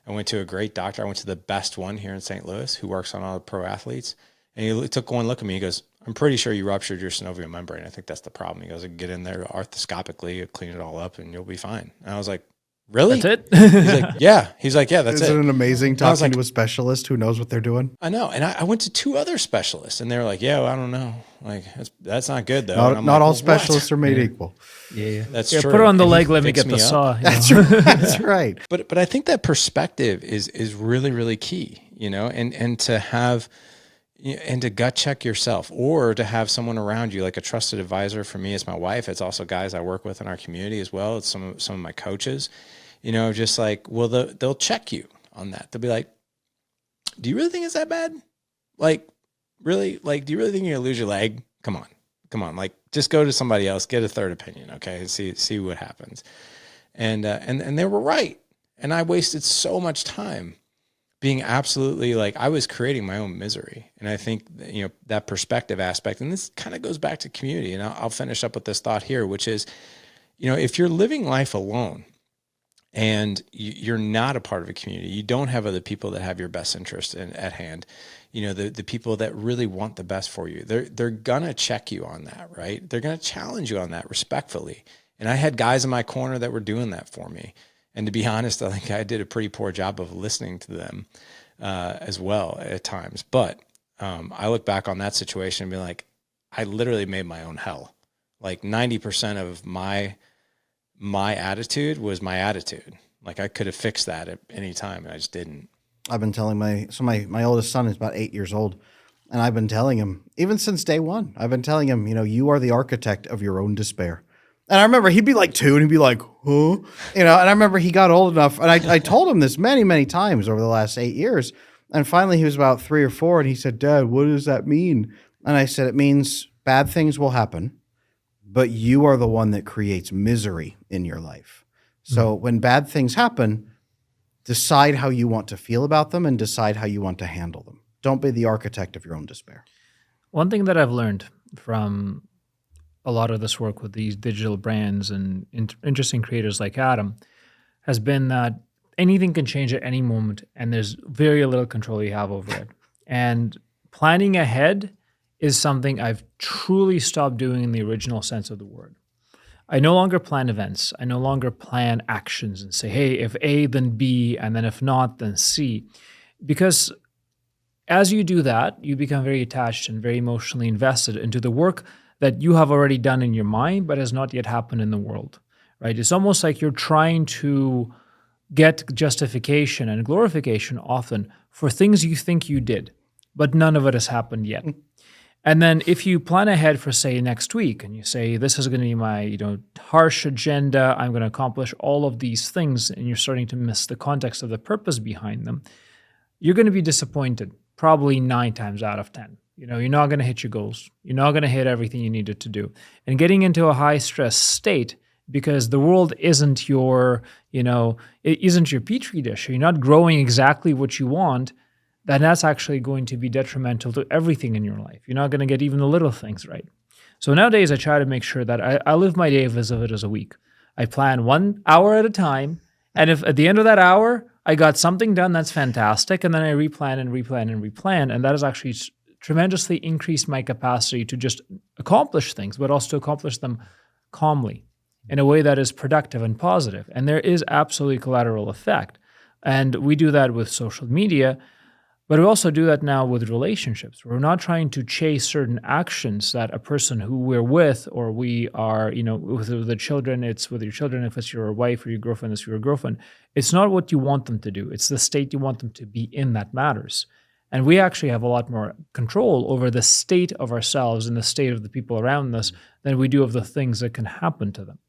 I went to a great doctor. I went to the best one here in St. Louis who works on all the pro athletes. And he took one look at me. He goes, I'm pretty sure you ruptured your synovial membrane. I think that's the problem. He goes, get in there arthroscopically, clean it all up, and you'll be fine. And I was like, really? That's it? He's like, yeah. He's like, yeah, that's it. Isn't it amazing talking like, to a specialist who knows what they're doing? I know. And I went to 2 other specialists, and they were like, yeah, well, I don't know. Like, that's not good, though. Not all specialists are made equal. Yeah. That's true. Put it on the And leg, let me get the saw. That's right. That's right. But I think that perspective is really, really key, you know, and to have, and to gut check yourself, or to have someone around you, like a trusted advisor. For me, it's my wife. It's also guys I work with in our community as well. It's some of my coaches, you know, just like, well, they'll check you on that. They'll be like, do you really think it's that bad? Like, really? Like, do you really think you're gonna lose your leg? Come on. Like, just go to somebody else, get a third opinion. Okay. See what happens. And they were right. And I wasted so much time being absolutely like, I was creating my own misery. And I think, you know, that perspective aspect, and this kind of goes back to community, and I'll finish up with this thought here, which is, you know, if you're living life alone and you're not a part of a community, you don't have other people that have your best interest at hand, you know, the people that really want the best for you, they're gonna check you on that, right? They're gonna challenge you on that respectfully. And I had guys in my corner that were doing that for me. And to be honest, I think I did a pretty poor job of listening to them as well at times. But I look back on that situation and be like, I literally made my own hell. Like 90% of my attitude was my attitude. Like I could have fixed that at any time, and I just didn't. I've been telling my oldest son is about 8 years old, and I've been telling him, even since day one, I've been telling him, you know, you are the architect of your own despair. And I remember he'd be like 2 and he'd be like, huh? You know, and I remember he got old enough, and I told him this many, many times over the last 8 years. And finally he was about 3 or 4 and he said, Dad, what does that mean? And I said, it means bad things will happen, but you are the one that creates misery in your life. So when bad things happen, decide how you want to feel about them and decide how you want to handle them. Don't be the architect of your own despair. One thing that I've learned from a lot of this work with these digital brands and interesting creators like Adam has been that anything can change at any moment, and there's very little control you have over it. And planning ahead is something I've truly stopped doing in the original sense of the word. I no longer plan events. I no longer plan actions and say, hey, if A, then B, and then if not, then C. Because as you do that, you become very attached and very emotionally invested into the work that you have already done in your mind, but has not yet happened in the world, right? It's almost like you're trying to get justification and glorification often for things you think you did, but none of it has happened yet. And then if you plan ahead for, say, next week, and you say, this is going to be my, you know, harsh agenda, I'm going to accomplish all of these things, and you're starting to miss the context of the purpose behind them, you're going to be disappointed, probably 9 times out of 10. You know, you're not going to hit your goals. You're not going to hit everything you needed to do. And getting into a high stress state because the world isn't your, you know, it isn't your petri dish. You're not growing exactly what you want, then that's actually going to be detrimental to everything in your life. You're not going to get even the little things right. So nowadays I try to make sure that I live my day as if it is a week. I plan 1 hour at a time. And if at the end of that hour, I got something done, that's fantastic. And then I replan and replan and replan. And that has actually tremendously increased my capacity to just accomplish things, but also to accomplish them calmly in a way that is productive and positive. And there is absolutely collateral effect. And we do that with social media, but we also do that now with relationships. We're not trying to chase certain actions that a person who we're with, or we are, with the children, it's with your children, if it's your wife or your girlfriend, it's your girlfriend. It's not what you want them to do. It's the state you want them to be in that matters. And we actually have a lot more control over the state of ourselves and the state of the people around us than we do of the things that can happen to them.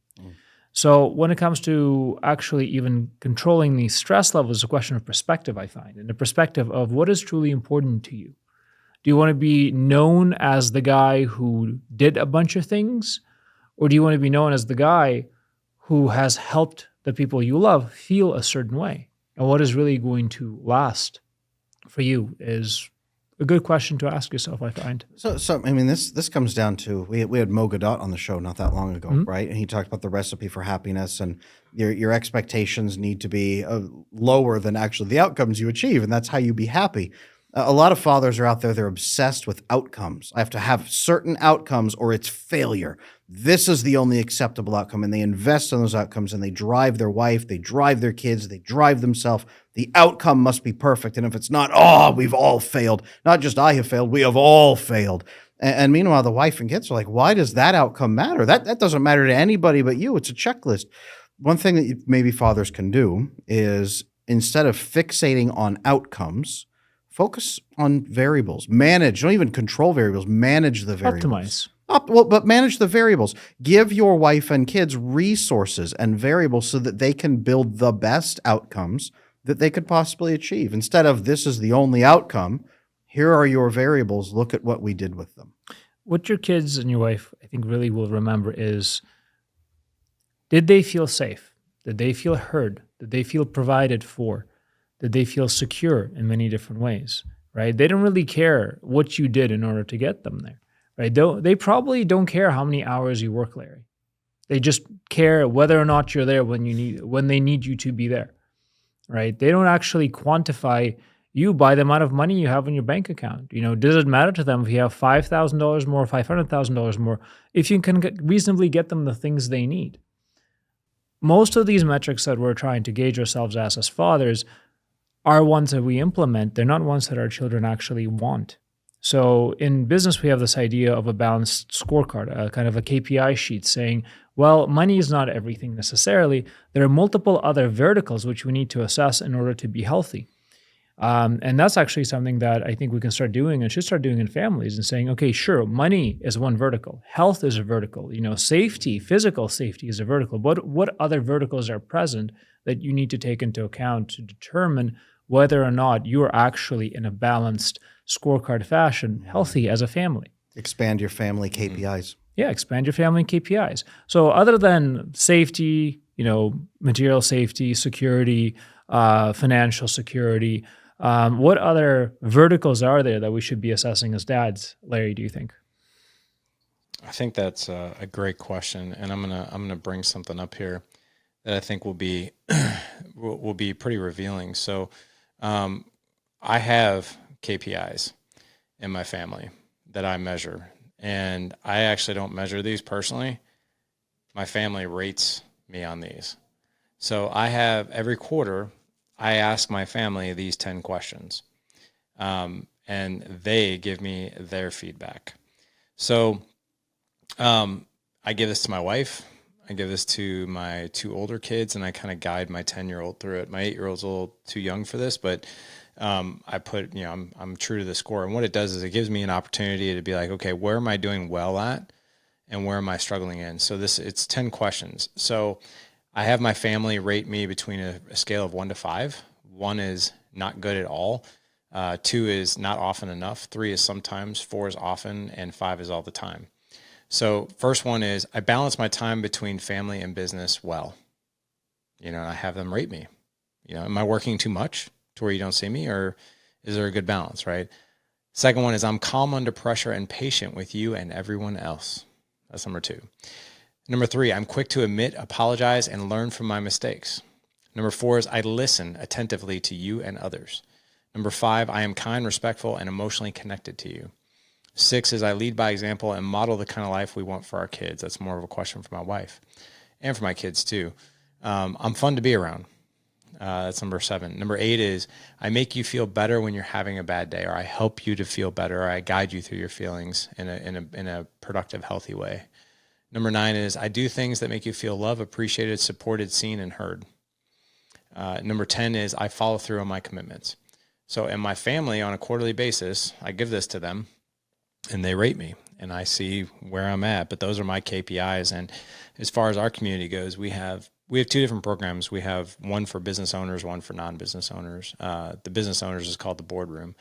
So when it comes to actually even controlling these stress levels, it's a question of perspective, I find, and the perspective of what is truly important to you. Do you want to be known as the guy who did a bunch of things? Or do you want to be known as the guy who has helped the people you love feel a certain way? And what is really going to last for you is a good question to ask yourself, I find. So I mean, this comes down to we had Mo Godot on the show not that long ago, right? And he talked about the recipe for happiness, and your expectations need to be lower than actually the outcomes you achieve, and that's how you be happy. A lot of fathers are out there; they're obsessed with outcomes. I have to have certain outcomes, or it's failure. This is the only acceptable outcome, and they invest in those outcomes, and they drive their wife, they drive their kids, they drive themselves. The outcome must be perfect, and if it's not, we've all failed. Not just I have failed, we have all failed. And meanwhile, the wife and kids are like, why does that outcome matter? That doesn't matter to anybody but you. It's a checklist. One thing that maybe fathers can do is, instead of fixating on outcomes, focus on variables. Manage, don't even control variables, manage the variables. Optimize. But manage the variables. Give your wife and kids resources and variables so that they can build the best outcomes that they could possibly achieve. Instead of, this is the only outcome, here are your variables, look at what we did with them. What your kids and your wife, I think, really will remember is, did they feel safe? Did they feel heard? Did they feel provided for? Did they feel secure in many different ways, right? They don't really care what you did in order to get them there, right? They probably don't care how many hours you work, Larry. They just care whether or not you're there when they need you to be there, right? They don't actually quantify you by the amount of money you have in your bank account. Does it matter to them if you have $5,000 more, $500,000 more, if you can reasonably get them the things they need? Most of these metrics that we're trying to gauge ourselves as fathers are ones that we implement. They're not ones that our children actually want. So in business, we have this idea of a balanced scorecard, a kind of a KPI sheet saying, well, money is not everything necessarily. There are multiple other verticals which we need to assess in order to be healthy. And that's actually something that I think we can start doing and should start doing in families, and saying, okay, sure, money is one vertical. Health is a vertical. Safety, physical safety is a vertical. But what other verticals are present that you need to take into account to determine whether or not you are actually in a balanced scorecard fashion, healthy as a family? Expand your family KPIs. Yeah, expand your family KPIs. So other than safety, material safety, security, financial security, what other verticals are there that we should be assessing as dads, Larry, do you think? I think that's a great question, and I'm gonna bring something up here that I think will be will be pretty revealing. So, I have KPIs in my family that I measure, and I actually don't measure these personally. My family rates me on these. So I have, every quarter, I ask my family these 10 questions, and they give me their feedback. So I give this to my wife. I give this to my 2 older kids, and I kind of guide my 10-year-old through it. My 8-year-old's a little too young for this, but I put, I'm true to the score. And what it does is it gives me an opportunity to be like, okay, where am I doing well at, and where am I struggling in? So it's 10 questions. So I have my family rate me between a scale of 1 to 5. 1 is not good at all. 2 is not often enough. 3 is sometimes. 4 is often, and 5 is all the time. So first one is, I balance my time between family and business well. I have them rate me. Am I working too much to where you don't see me, or is there a good balance, right? Second one is, I'm calm under pressure and patient with you and everyone else. That's number 2. Number 3, I'm quick to admit, apologize, and learn from my mistakes. Number 4 is, I listen attentively to you and others. Number 5, I am kind, respectful, and emotionally connected to you. 6 is, I lead by example and model the kind of life we want for our kids. That's more of a question for my wife. and for my kids too. I'm fun to be around. That's number 7. Number 8 is I make you feel better when you're having a bad day, or I help you to feel better, or I guide you through your feelings in a productive, healthy way. Number 9 is I do things that make you feel loved, appreciated, supported, seen, and heard. Number 10 is I follow through on my commitments. So in my family on a quarterly basis, I give this to them and they rate me and I see where I'm at, but those are my KPIs. And as far as our community goes, we have 2 different programs. We have one for business owners, one for non-business owners. The business owners is called the boardroom.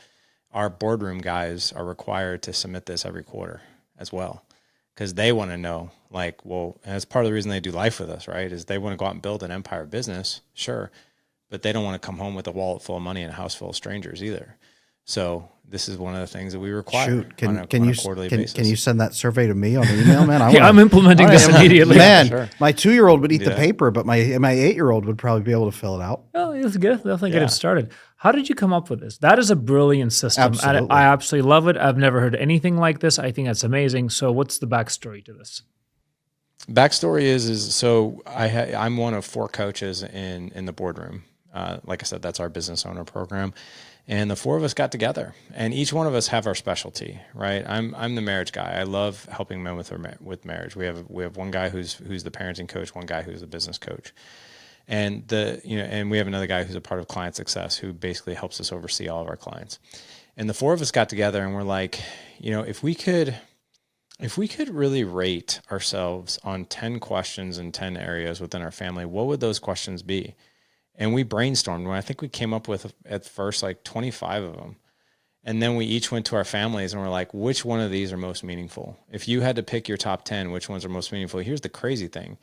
Our boardroom guys are required to submit this every quarter as well, because they want to know, like, well, and that's part of the reason they do life with us, right? Is they want to go out and build an empire business, sure, but they don't want to come home with a wallet full of money and a house full of strangers either. So this is one of the things that we require. Shoot, can on a you quarterly basis. Can you send that survey to me on the email, man? I'm implementing this immediately. Man, Sure. my 2-year-old would eat the paper, but my 8-year-old would probably be able to fill it out. Well, it's good. Definitely get it started. How did you come up with this? That is a brilliant system. Absolutely. I absolutely love it. I've never heard anything like this. I think that's amazing. So what's the backstory to this? Backstory is so I'm one of 4 coaches in the boardroom. Like I said, that's our business owner program. And the 4 of us got together, and each one of us have our specialty, right? I'm the marriage guy. I love helping men with marriage. We have one guy who's the parenting coach, one guy who's the business coach, and and we have another guy who's a part of client success who basically helps us oversee all of our clients. And the 4 of us got together, and we're like, if we could really rate ourselves on 10 questions in 10 areas within our family, what would those questions be? And we brainstormed. I think we came up with at first like 25 of them. And then we each went to our families and we're like, which one of these are most meaningful? If you had to pick your top 10, which ones are most meaningful? Here's the crazy thing.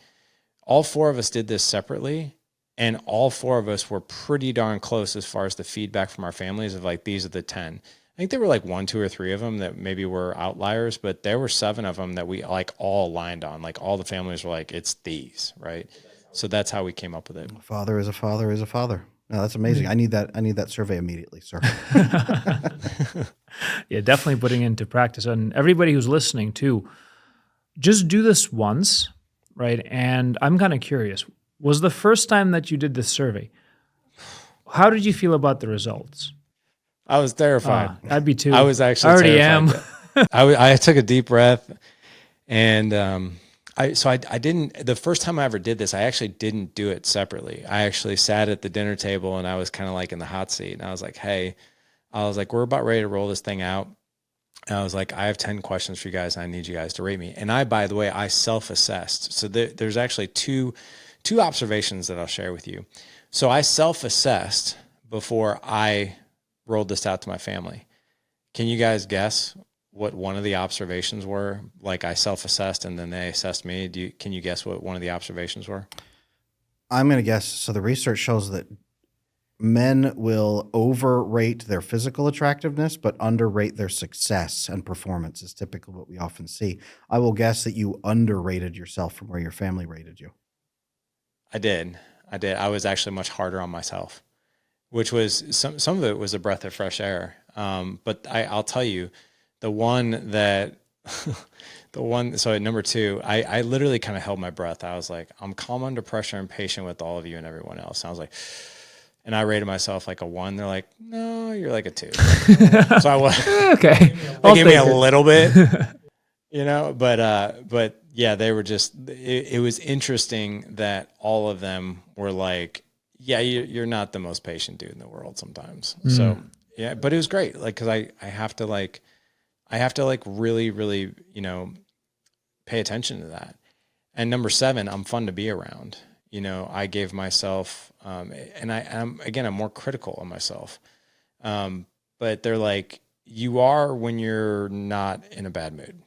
All 4 of us did this separately, and all 4 of us were pretty darn close as far as the feedback from our families of like, these are the 10. I think there were like 1, 2, or 3 of them that maybe were outliers, but there were 7 of them that we like all aligned on. Like all the families were like, it's these, right? So that's how we came up with it. Father is a father is a father. No, that's amazing. I need that survey immediately, sir. Yeah, definitely putting into practice. And everybody who's listening too, just do this once, right? And I'm kind of curious, was the first time that you did this survey, how did you feel about the results? I was terrified. I'd be too. I was actually I already terrified. am. I took a deep breath, and I didn't, the first time I ever did this, I actually didn't do it separately. I actually sat at the dinner table and I was kind of like in the hot seat, and I was like, hey, we're about ready to roll this thing out. And I was like, I have 10 questions for you guys, and I need you guys to rate me. And by the way, I self-assessed. So there's actually two observations that I'll share with you. So I self-assessed before I rolled this out to my family. Can you guys guess what one of the observations were? Like I self-assessed and then they assessed me. Can you guess what one of the observations were? I'm going to guess. So the research shows that men will overrate their physical attractiveness, but underrate their success and performance is typically what we often see. I will guess that you underrated yourself from where your family rated you. I did. I was actually much harder on myself, which was some of it was a breath of fresh air. But I'll tell you, so at number 2, I literally kind of held my breath. I was like, I'm calm under pressure and patient with all of you and everyone else. And I was like, and I rated myself like a 1. They're like, no, you're like a 2. So I was Okay. They gave me a little bit, but yeah, they were just, it was interesting that all of them were like, yeah, you're not the most patient dude in the world sometimes. So yeah, but it was great. Like, cause I have to really, really, pay attention to that. And number 7, I'm fun to be around. I gave myself, and I'm more critical of myself. But they're like, you are when you're not in a bad mood.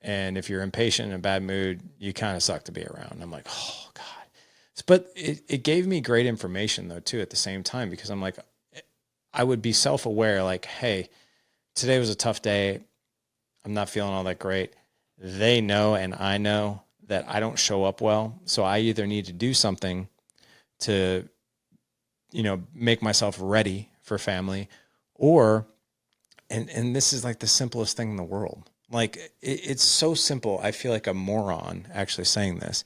And if you're impatient in a bad mood, you kind of suck to be around. I'm like, oh God. But it gave me great information though, too, at the same time, because I'm like, I would be self-aware, like, hey, today was a tough day. I'm not feeling all that great. They know, and I know that I don't show up well. So I either need to do something to, make myself ready for family, or, and this is like the simplest thing in the world. Like it's so simple. I feel like a moron actually saying this,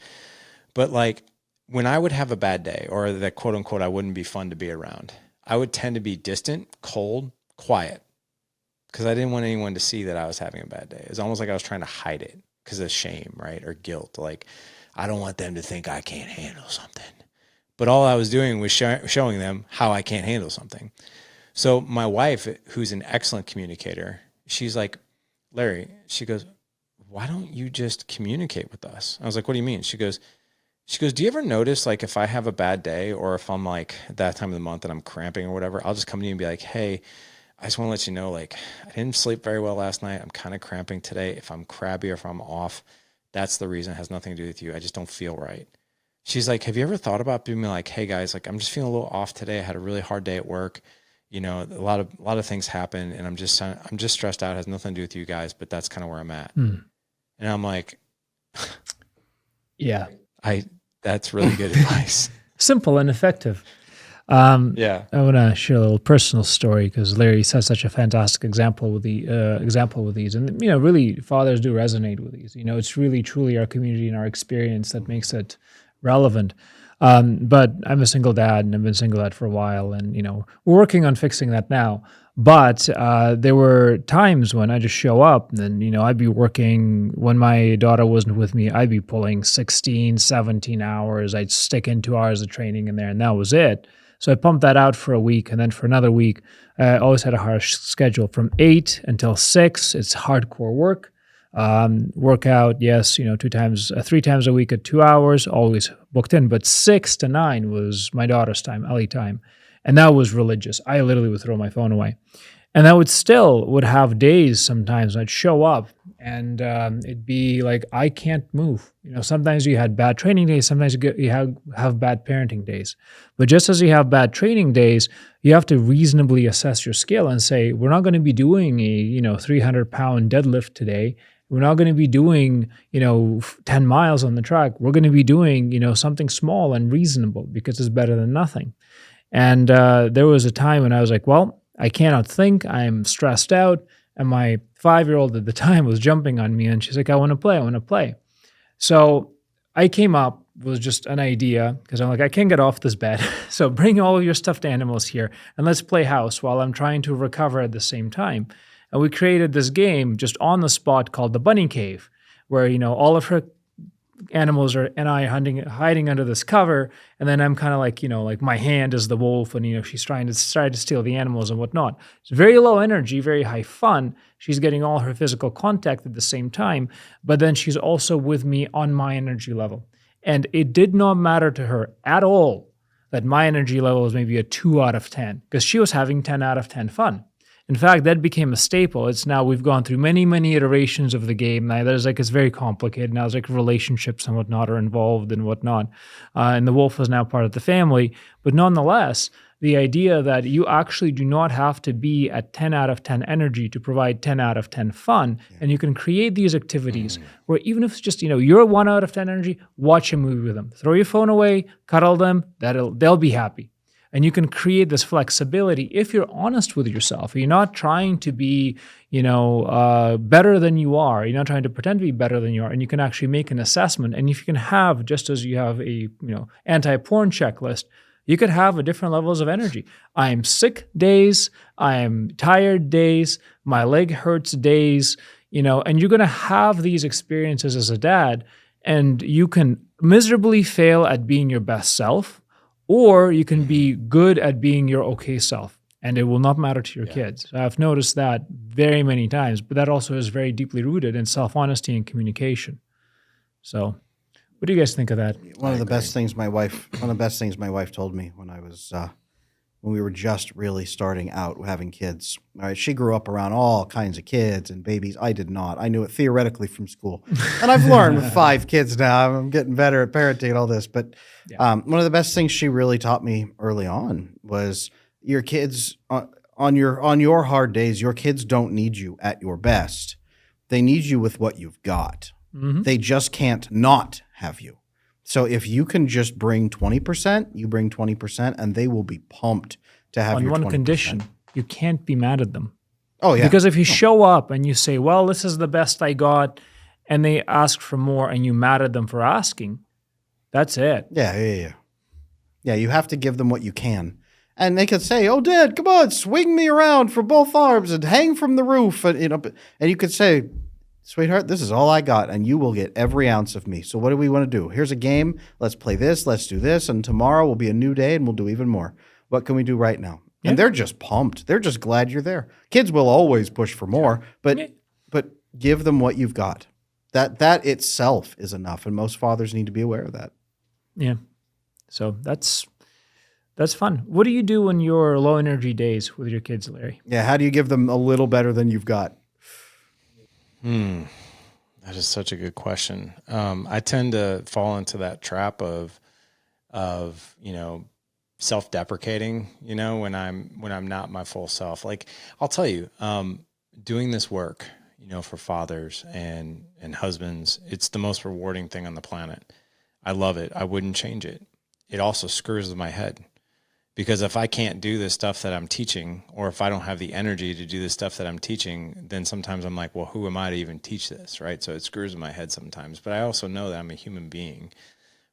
But like when I would have a bad day or that quote unquote, I wouldn't be fun to be around, I would tend to be distant, cold, quiet, because I didn't want anyone to see that I was having a bad day. It's almost like I was trying to hide it because of shame, right? Or guilt. Like, I don't want them to think I can't handle something. But all I was doing was showing them how I can't handle something. So my wife, who's an excellent communicator, she's like, Larry, she goes, why don't you just communicate with us? I was like, what do you mean? She goes, do you ever notice like if I have a bad day or if I'm like at that time of the month and I'm cramping or whatever, I'll just come to you and be like, hey, I just want to let you know, like, I didn't sleep very well last night. I'm kind of cramping today. If I'm crabby or if I'm off, that's the reason. It has nothing to do with you. I just don't feel right. She's like, have you ever thought about being like, hey guys, like I'm just feeling a little off today. I had a really hard day at work. You know, a lot of things happen and I'm just stressed out. It has nothing to do with you guys, but that's kind of where I'm at. And I'm like, yeah, that's really good advice. Simple and effective. Yeah. I want to share a little personal story because Larry set such a fantastic example with these, and you know, really, fathers do resonate with these. You know, it's really truly our community and our experience that makes it relevant. But I'm a single dad, and I've been single dad for a while, and you know, we're working on fixing that now. But there were times when I just show up, and you know, I'd be working when my daughter wasn't with me. I'd be pulling 16, 17 hours. I'd stick in 2 hours of training in there, and that was it. So I pumped that out for a week, and then for another week, I always had a harsh schedule from 8 until 6. It's hardcore work. Workout, yes, you know, 3 times a week at 2 hours, always booked in. But 6 to 9 was my daughter's time, Ellie time, and that was religious. I literally would throw my phone away, and I would have days sometimes I'd show up and it'd be like I can't move. You know, sometimes you had bad training days, sometimes you have bad parenting days. But just as you have bad training days, you have to reasonably assess your skill and say, we're not going to be doing a 300-pound deadlift today. We're not going to be doing 10 miles on the track. We're going to be doing something small and reasonable because it's better than nothing. And there was a time when I was like, well, I cannot think. I'm stressed out. And my 5-year-old at the time was jumping on me and she's like, I want to play. So I came up with just an idea because I'm like, I can't get off this bed. So bring all of your stuffed animals here and let's play house while I'm trying to recover at the same time. And we created this game just on the spot called the Bunny Cave, where, all of her animals and I hiding under this cover. And then I'm kind of like my hand is the wolf and, she's trying to steal the animals and whatnot. It's very low energy, very high fun. She's getting all her physical contact at the same time, but then she's also with me on my energy level. And it did not matter to her at all that my energy level was maybe a 2 out of 10 because she was having 10 out of 10 fun. In fact, that became a staple. It's now we've gone through many, many iterations of the game. Now it's very complicated. Now there's relationships and whatnot are involved and whatnot. And the wolf is now part of the family. But nonetheless, the idea that you actually do not have to be at 10 out of 10 energy to provide 10 out of 10 fun. Yeah. And you can create these activities where even if it's just, you're 1 out of 10 energy, watch a movie with them. Throw your phone away, cuddle them, they'll be happy. And you can create this flexibility if you're honest with yourself. You're not trying to be, better than you are. You're not trying to pretend to be better than you are. And you can actually make an assessment. And if you can have, just as you have a, anti-porn checklist, you could have a different levels of energy. I am sick days. I am tired days. My leg hurts days, and you're going to have these experiences as a dad. And you can miserably fail at being your best self. Or you can be good at being your okay self, and it will not matter to your kids. I've noticed that very many times, but that also is very deeply rooted in self-honesty and communication. So what do you guys think of that? One of the best things my wife told me when I was when we were just really starting out having kids. All right, she grew up around all kinds of kids and babies. I did not. I knew it theoretically from school. And I've learned with 5 kids now. I'm getting better at parenting and all this. But one of the best things she really taught me early on was your kids, on your hard days, your kids don't need you at your best. They need you with what you've got. Mm-hmm. They just can't not have you. So if you can just bring 20%, you bring 20%, and they will be pumped to have your 20%. On one condition, you can't be mad at them. Oh, yeah. Because if you show up and you say, well, this is the best I got, and they ask for more and you mad at them for asking, That's it. Yeah, you have to give them what you can. And they could say, "Oh, Dad, come on, swing me around for both arms and hang from the roof." And, and you could say, "Sweetheart, this is all I got, and you will get every ounce of me. So what do we want to do? Here's a game. Let's play this. Let's do this. And tomorrow will be a new day, and we'll do even more. What can we do right now?" Yeah. And they're just pumped. They're just glad you're there. Kids will always push for more, but give them what you've got. That itself is enough, and most fathers need to be aware of that. Yeah. So that's fun. What do you do on your low energy days with your kids, Larry? Yeah, how do you give them a little better than you've got? That is such a good question. I tend to fall into that trap of self-deprecating, when I'm not my full self. Like, I'll tell you, doing this work, for fathers and husbands, it's the most rewarding thing on the planet. I love it. I wouldn't change it. It also screws with my head, because if I can't do the stuff that I'm teaching, or if I don't have the energy to do the stuff that I'm teaching, then sometimes I'm like, well, who am I to even teach this? Right. So it screws with my head sometimes, but I also know that I'm a human being.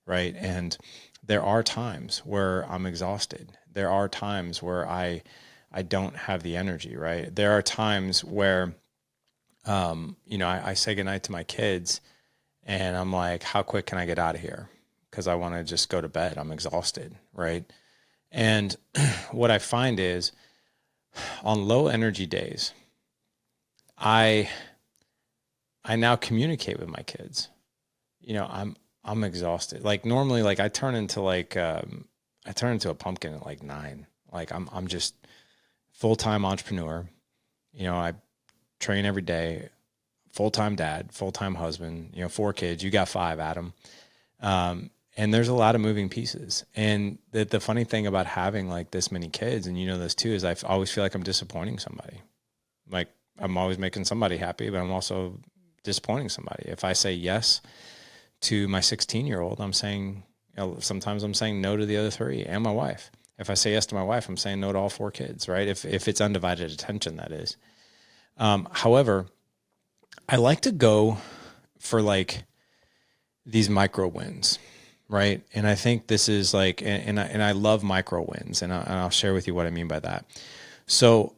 Right. And there are times where I'm exhausted. There are times where I don't have the energy. Right. There are times where, I say goodnight to my kids and I'm like, how quick can I get out of here? Because I want to just go to bed. I'm exhausted. Right. And what I find is, on low energy days, I now communicate with my kids. I'm exhausted. Like, normally, like, I turn into a pumpkin at like 9. Like, I'm just full-time entrepreneur. I train every day, full-time dad, full-time husband, 4 kids. You got 5, Adam. And there's a lot of moving pieces. And the funny thing about having like this many kids, and this too, is I always feel like I'm disappointing somebody. Like, I'm always making somebody happy, but I'm also disappointing somebody. If I say yes to my 16-year-old, I'm saying, sometimes I'm saying no to the other 3 and my wife. If I say yes to my wife, I'm saying no to all 4 kids, right? If it's undivided attention, that is. However, I like to go for like these micro wins. Right. And I think this is like, and I love micro wins, and I'll share with you what I mean by that. So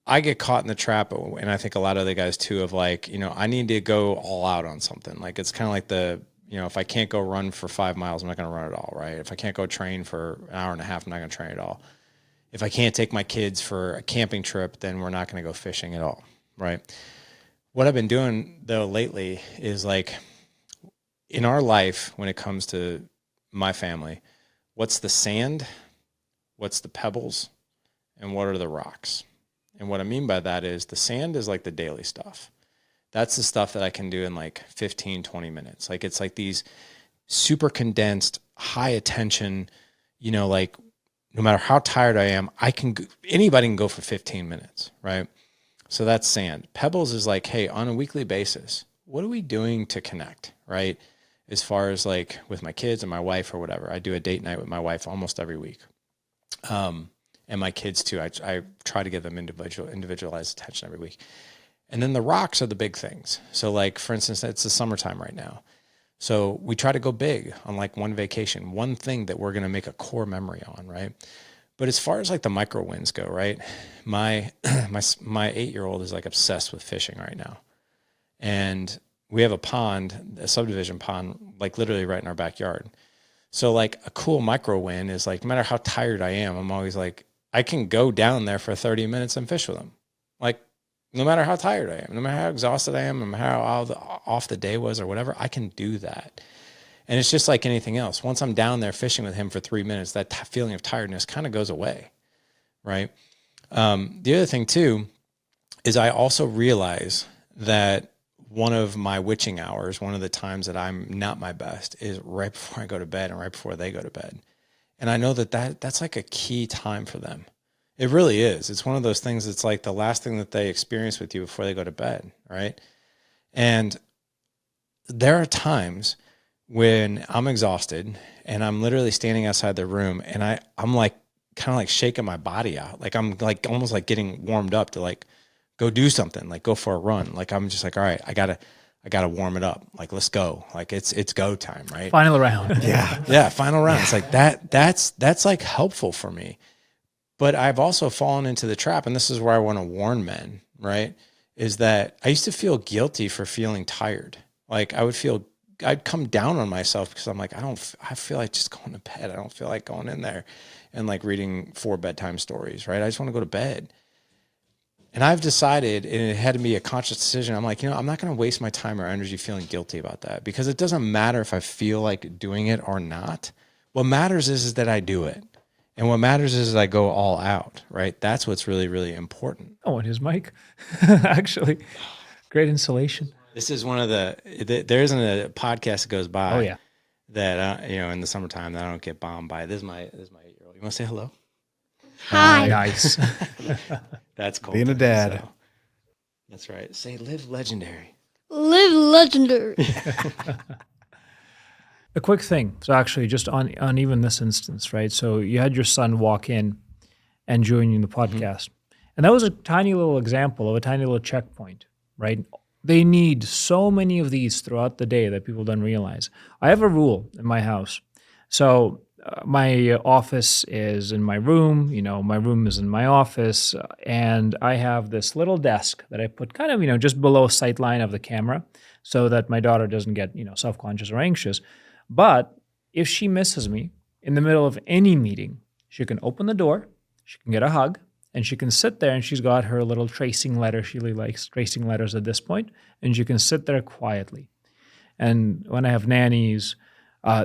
I get caught in the trap, and I think a lot of the guys too, of like, I need to go all out on something. Like, it's kind of like if I can't go run for 5 miles, I'm not going to run at all. Right. If I can't go train for an hour and a half, I'm not going to train at all. If I can't take my kids for a camping trip, then we're not going to go fishing at all. Right. What I've been doing though lately is like, in our life, when it comes to my family, what's the sand, what's the pebbles, and what are the rocks? And what I mean by that is, the sand is like the daily stuff. That's the stuff that I can do in like 15, 20 minutes. Like, it's like these super condensed, high attention, like, no matter how tired I am, anybody can go for 15 minutes, right? So that's sand. Pebbles is like, hey, on a weekly basis, what are we doing to connect, right? As far as like with my kids and my wife or whatever. I do a date night with my wife almost every week. And my kids too. I try to give them individualized attention every week. And then the rocks are the big things. So like, for instance, it's the summertime right now. So we try to go big on like one vacation, one thing that we're going to make a core memory on, right? But as far as like the micro wins go, right? My 8-year-old is like obsessed with fishing right now. And we have a pond, a subdivision pond, like literally right in our backyard. So like, a cool micro win is like, no matter how tired I am, I'm always like, I can go down there for 30 minutes and fish with them. Like, no matter how tired I am, no matter how exhausted I am, no matter how off the day was or whatever, I can do that. And it's just like anything else. Once I'm down there fishing with him for 3 minutes, that feeling of tiredness kind of goes away, right? The other thing too is, I also realize that one of my witching hours, one of the times that I'm not my best, is right before I go to bed and right before they go to bed. And I know that's like a key time for them. It really is. It's one of those things that's like the last thing that they experience with you before they go to bed, right? And there are times when I'm exhausted and I'm literally standing outside the room, and I'm like kind of like shaking my body out. Like, I'm like almost like getting warmed up to like go do something, like go for a run. Like, I'm just like, all right, I I got to warm it up. Like, let's go. Like it's go time, right? Final round. Yeah. Final round. It's like that's like helpful for me. But I've also fallen into the trap, and this is where I want to warn men, right? Is that I used to feel guilty for feeling tired. Like I'd come down on myself because I'm like, I feel like just going to bed. I don't feel like going in there and like reading 4 bedtime stories, right? I just want to go to bed. And I've decided, and it had to be a conscious decision. I'm like, I'm not going to waste my time or energy feeling guilty about that, because it doesn't matter if I feel like doing it or not. What matters is that I do it. And what matters is I go all out, right? That's what's really, really important. Oh, and his mic, actually, great insulation. This is one of there isn't a podcast that goes by. Oh yeah. That in the summertime that I don't get bombed by. This is my 8-year-old. You want to say hello? Hi. Nice. That's cool. Being a dad. So, that's right. Say live legendary. Live legendary. A quick thing. So actually, just on even this instance, right? So you had your son walk in and join you in the podcast, and that was a tiny little example of a tiny little checkpoint, right? They need so many of these throughout the day that people don't realize. I have a rule in my house. So my office is in my room, my room is in my office, and I have this little desk that I put kind of, just below sight line of the camera so that my daughter doesn't get, self-conscious or anxious. But if she misses me in the middle of any meeting, she can open the door, she can get a hug, and she can sit there, and she's got her little tracing letter. She really likes tracing letters at this point, and she can sit there quietly. And when I have nannies,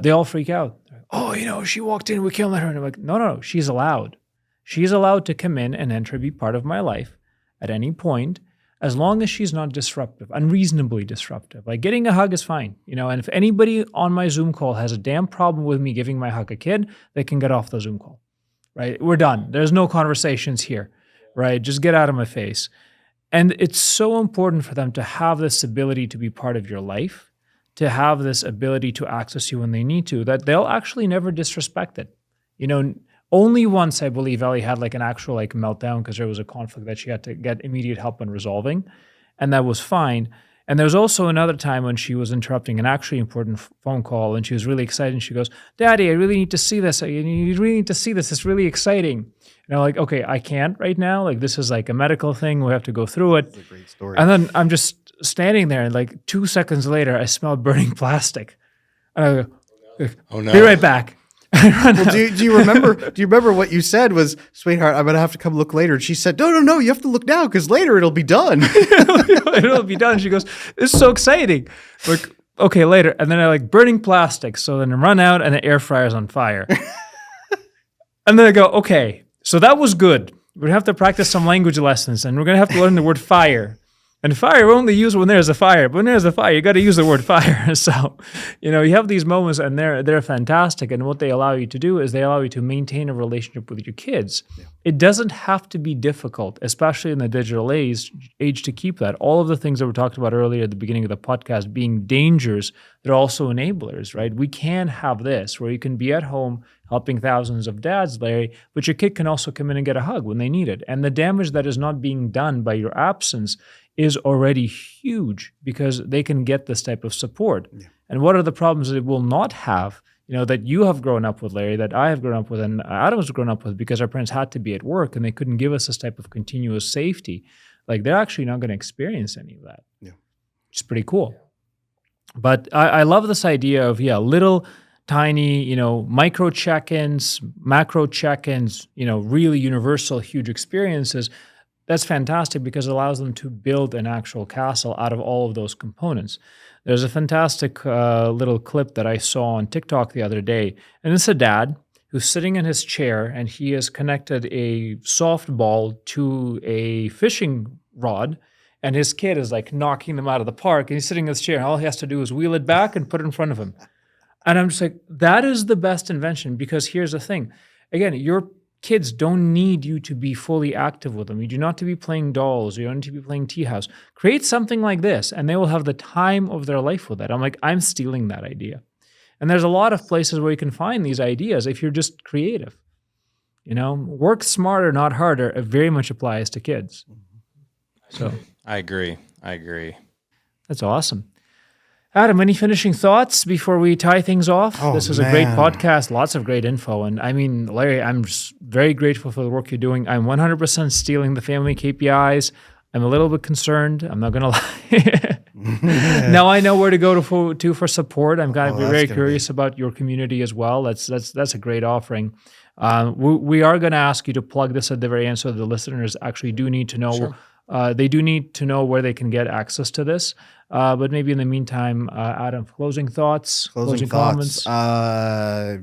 they all freak out. Oh, she walked in, we can't let her in. I'm like, no, she's allowed. She's allowed to come in and enter, be part of my life at any point, as long as she's not disruptive, unreasonably disruptive. Like getting a hug is fine, and if anybody on my Zoom call has a damn problem with me giving my hug a kid, they can get off the Zoom call. Right? We're done. There's no conversations here, right? Just get out of my face. And it's so important for them to have this ability to be part of your life, to have this ability to access you when they need to, that they'll actually never disrespect it. Only once, I believe, Ellie had like an actual like meltdown because there was a conflict that she had to get immediate help in resolving, and that was fine. And there was also another time when she was interrupting an actually important phone call, and she was really excited. And she goes, "Daddy, I really need to see this. You really need to see this. It's really exciting." And I'm like, "Okay, I can't right now. Like this is like a medical thing. We have to go through it." That's a great story. And then I'm just standing there, and like 2 seconds later, I smell burning plastic. And I go, Oh no. "Be right back." Well, do you remember what you said was, "Sweetheart, I'm gonna have to come look later." And she said, No, you have to look now because later it'll be done. It'll be done. She goes, "This is so exciting." Like, okay, later. And then I like burning plastic. So then I run out and the air fryer's on fire. And then I go, okay, so that was good. We're gonna have to practice some language lessons, and we're gonna have to learn the word fire. And fire we only use when there's a fire. But when there's a fire, you got to use the word fire. So, you have these moments, and they're fantastic. And what they allow you to do is they allow you to maintain a relationship with your kids. Yeah. It doesn't have to be difficult, especially in the digital age to keep that. All of the things that we talked about earlier at the beginning of the podcast being dangers, they're also enablers, right? We can have this where you can be at home helping thousands of dads, Larry, but your kid can also come in and get a hug when they need it. And the damage that is not being done by your absence is already huge because they can get this type of support. Yeah. And what are the problems that it will not have, that you have grown up with, Larry, that I have grown up with, and Adam's grown up with because our parents had to be at work and they couldn't give us this type of continuous safety. Like they're actually not going to experience any of that. Yeah. Which is pretty cool. But I love this idea of, little tiny, micro check-ins, macro check-ins, really universal, huge experiences. That's fantastic because it allows them to build an actual castle out of all of those components. There's a fantastic little clip that I saw on TikTok the other day, and it's a dad who's sitting in his chair, and he has connected a softball to a fishing rod, and his kid is like knocking them out of the park, and he's sitting in his chair, and all he has to do is wheel it back and put it in front of him. And I'm just like, that is the best invention, because here's the thing. Again, your kids don't need you to be fully active with them. You do not need to be playing dolls. You don't need to be playing tea house. Create something like this, and they will have the time of their life with it. I'm like, I'm stealing that idea. And there's a lot of places where you can find these ideas if you're just creative. Work smarter, not harder. It very much applies to kids. So I agree. That's awesome. Adam, any finishing thoughts before we tie things off? Oh, This is a great man. podcast, lots of great info. And I mean, Larry, I'm just very grateful for the work you're doing. I'm 100% stealing the family KPIs. I'm a little bit concerned. I'm not going to lie. Now I know where to go for support. I'm going to be that's very gonna curious about your community as well. That's a great offering. We are going to ask you to plug this at the very end so the listeners actually do need to know. They do need to know where they can get access to this. But maybe in the meantime, Adam, closing thoughts, closing comments.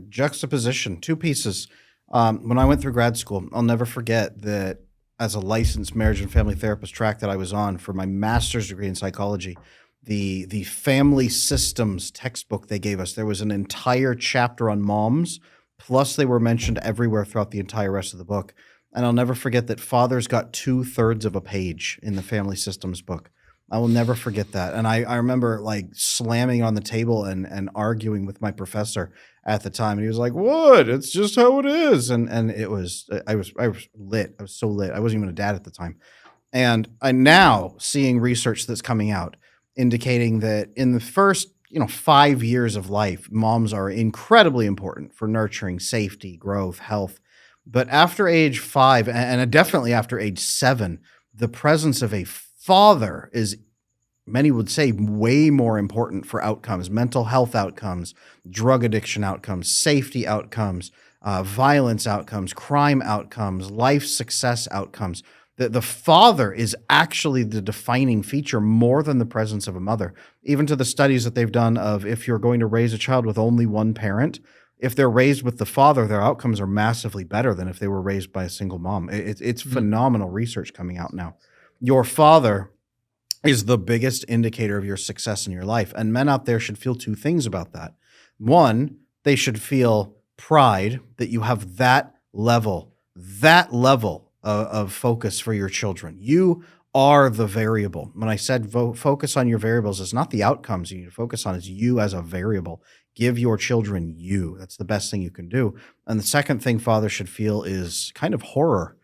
Juxtaposition, two pieces. When I went through grad school, I'll never forget that as a licensed marriage and family therapist track that I was on for my master's degree in psychology, the family systems textbook they gave us, there was an entire chapter on moms, plus they were mentioned everywhere throughout the entire rest of the book. And I'll never forget that fathers got 2/3 of a page in the family systems book. I will never forget that. And I remember like slamming on the table and arguing with my professor at the time. And he was like, "What? It's just how it is." And it was, I was lit. I was so lit. I wasn't even a dad at the time. And I'm now seeing research that's coming out indicating that in the first 5 years of life, moms are incredibly important for nurturing safety, growth, health. But after age 5, and definitely after age 7, the presence of a father is, many would say, way more important for outcomes, mental health outcomes, drug addiction outcomes, safety outcomes, violence outcomes, crime outcomes, life success outcomes. The father is actually the defining feature more than the presence of a mother. Even to the studies that they've done of if you're going to raise a child with only one parent, if they're raised with the father, their outcomes are massively better than if they were raised by a single mom. It's phenomenal research coming out now. Your father is the biggest indicator of your success in your life. And men out there should feel two things about that. One, they should feel pride that you have that level of focus for your children. You are the variable. When I said focus on your variables, it's not the outcomes you need to focus on, it's you as a variable. Give your children you. That's the best thing you can do. And the second thing fathers should feel is kind of horror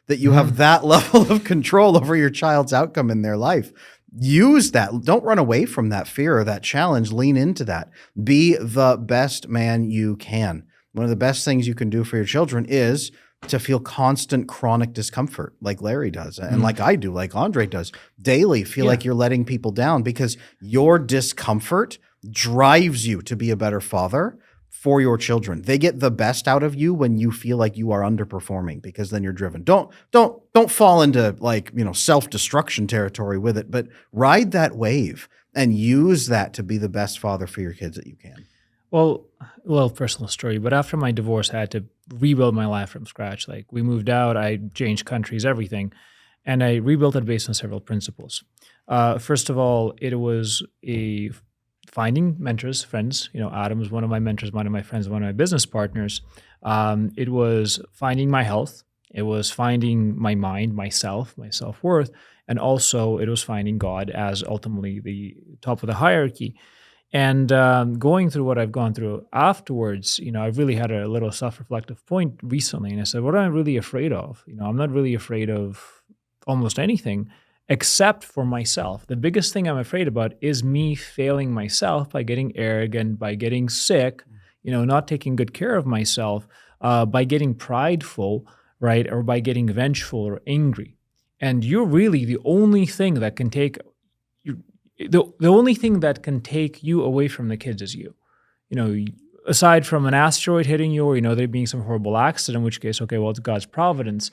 that you have that level of control over your child's outcome in their life. Use that. Don't run away from that fear or that challenge. Lean into that. Be the best man you can. One of the best things you can do for your children is to feel constant chronic discomfort like Larry does and like I do, like Andrey does. Daily feel like you're letting people down because your discomfort drives you to be a better father for your children. They get the best out of you when you feel like you are underperforming because then you're driven. Don't fall into self-destruction territory with it, but ride that wave and use that to be the best father for your kids that you can. Well, personal story, but after my divorce, I had to rebuild my life from scratch. Like we moved out, I changed countries, everything, and I rebuilt it based on several principles. First of all, it was finding mentors, friends. Adam was one of my mentors, one of my friends, one of my business partners. It was finding my health. It was finding my mind, myself, my self-worth, and also it was finding God as ultimately the top of the hierarchy. And going through what I've gone through afterwards, I've really had a little self-reflective point recently. And I said, what am I really afraid of? I'm not really afraid of almost anything except for myself. The biggest thing I'm afraid about is me failing myself by getting arrogant, by getting sick, not taking good care of myself, by getting prideful, right? Or by getting vengeful or angry. And you're really the only thing that can take the only thing that can take you away from the kids is you. Aside from an asteroid hitting you or, there being some horrible accident, in which case, okay, well, it's God's providence.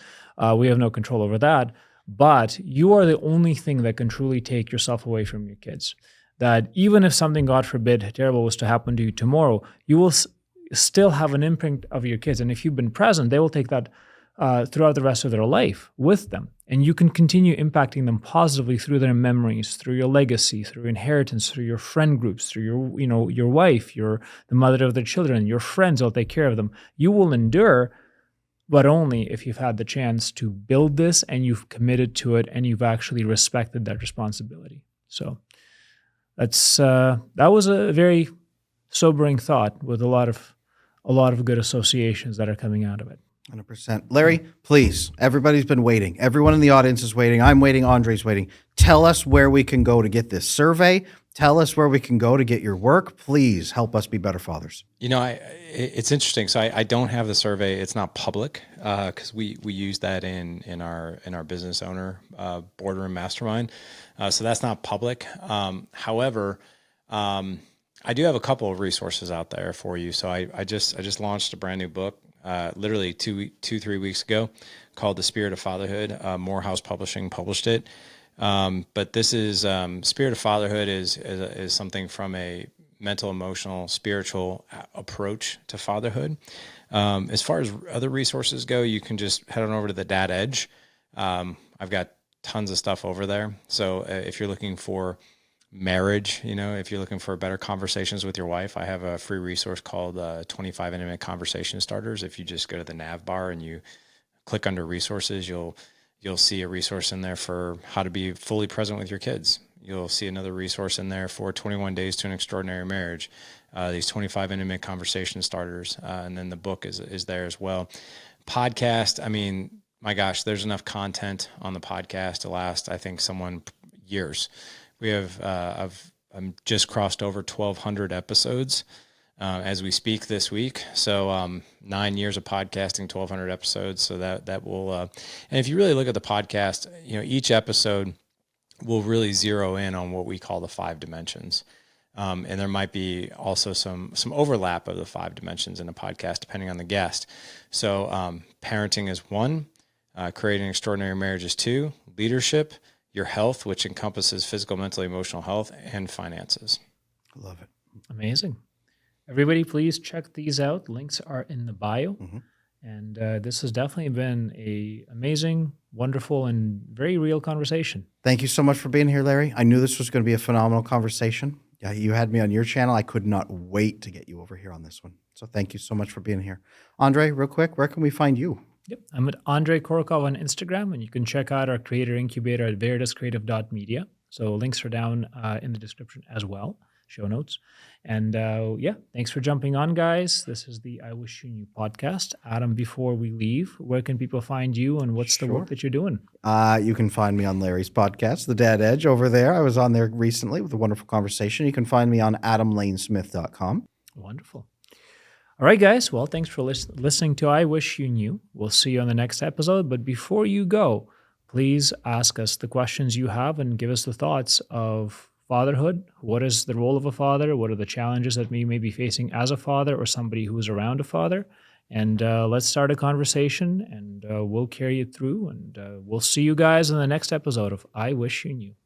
We have no control over that. But you are the only thing that can truly take yourself away from your kids. That even if something, God forbid, terrible was to happen to you tomorrow, you will still have an imprint of your kids. And if you've been present, they will take that throughout the rest of their life with them. And you can continue impacting them positively through their memories, through your legacy, through inheritance, through your friend groups, through your wife, the mother of their children, your friends will take care of them. You will endure, but only if you've had the chance to build this and you've committed to it and you've actually respected that responsibility. So that was a very sobering thought with a lot of good associations that are coming out of it. 100%. Larry, please, everybody's been waiting. Everyone in the audience is waiting. I'm waiting. Andrey's waiting. Tell us where we can go to get this survey. Tell us where we can go to get your work. Please help us be better fathers. It's interesting. So I don't have the survey. It's not public because we use that in our business owner boardroom mastermind. So that's not public. However, I do have a couple of resources out there for you. So I just launched a brand new book, literally 3 weeks ago, called The Spirit of Fatherhood. Morehouse Publishing published it. But this is Spirit of Fatherhood is something from a mental, emotional, spiritual approach to fatherhood. As far as other resources go, you can just head on over to the Dad Edge. I've got tons of stuff over there. So if you're looking for marriage, if you're looking for better conversations with your wife, I have a free resource called 25 Intimate Conversation Starters. If you just go to the nav bar and you click under resources, you'll see a resource in there for how to be fully present with your kids. You'll see another resource in there for 21 Days to an Extraordinary Marriage, these 25 Intimate Conversation Starters, and then the book is there as well. Podcast, I mean, my gosh, there's enough content on the podcast to last, I think, someone years. We have, I've just crossed over 1,200 episodes as we speak this week. So 9 years of podcasting, 1,200 episodes. So that will, and if you really look at the podcast, each episode will really zero in on what we call the 5 dimensions. And there might be also some overlap of the 5 dimensions in a podcast, depending on the guest. So parenting is 1, creating an extraordinary marriage is 2, leadership, your health, which encompasses physical, mental, emotional health, and finances. Love it. Amazing. Everybody, please check these out. Links are in the bio. Mm-hmm. And this has definitely been a amazing, wonderful, and very real conversation. Thank you so much for being here, Larry. I knew this was going to be a phenomenal conversation. Yeah, you had me on your channel. I could not wait to get you over here on this one. So thank you so much for being here. Andrey, real quick, where can we find you? Yep, I'm at Andrey Korikov on Instagram, and you can check out our creator incubator at veritascreative.media. So links are down in the description as well, show notes. And thanks for jumping on, guys. This is the I Wish You Knew podcast. Adam, before we leave, where can people find you, and what's the work that you're doing? You can find me on Larry's podcast, The Dad Edge, over there. I was on there recently with a wonderful conversation. You can find me on adamlanesmith.com. Wonderful. All right, guys. Well, thanks for listening to I Wish You Knew. We'll see you on the next episode. But before you go, please ask us the questions you have and give us the thoughts of fatherhood. What is the role of a father? What are the challenges that we may be facing as a father or somebody who is around a father? And let's start a conversation, and we'll carry it through. And we'll see you guys in the next episode of I Wish You Knew.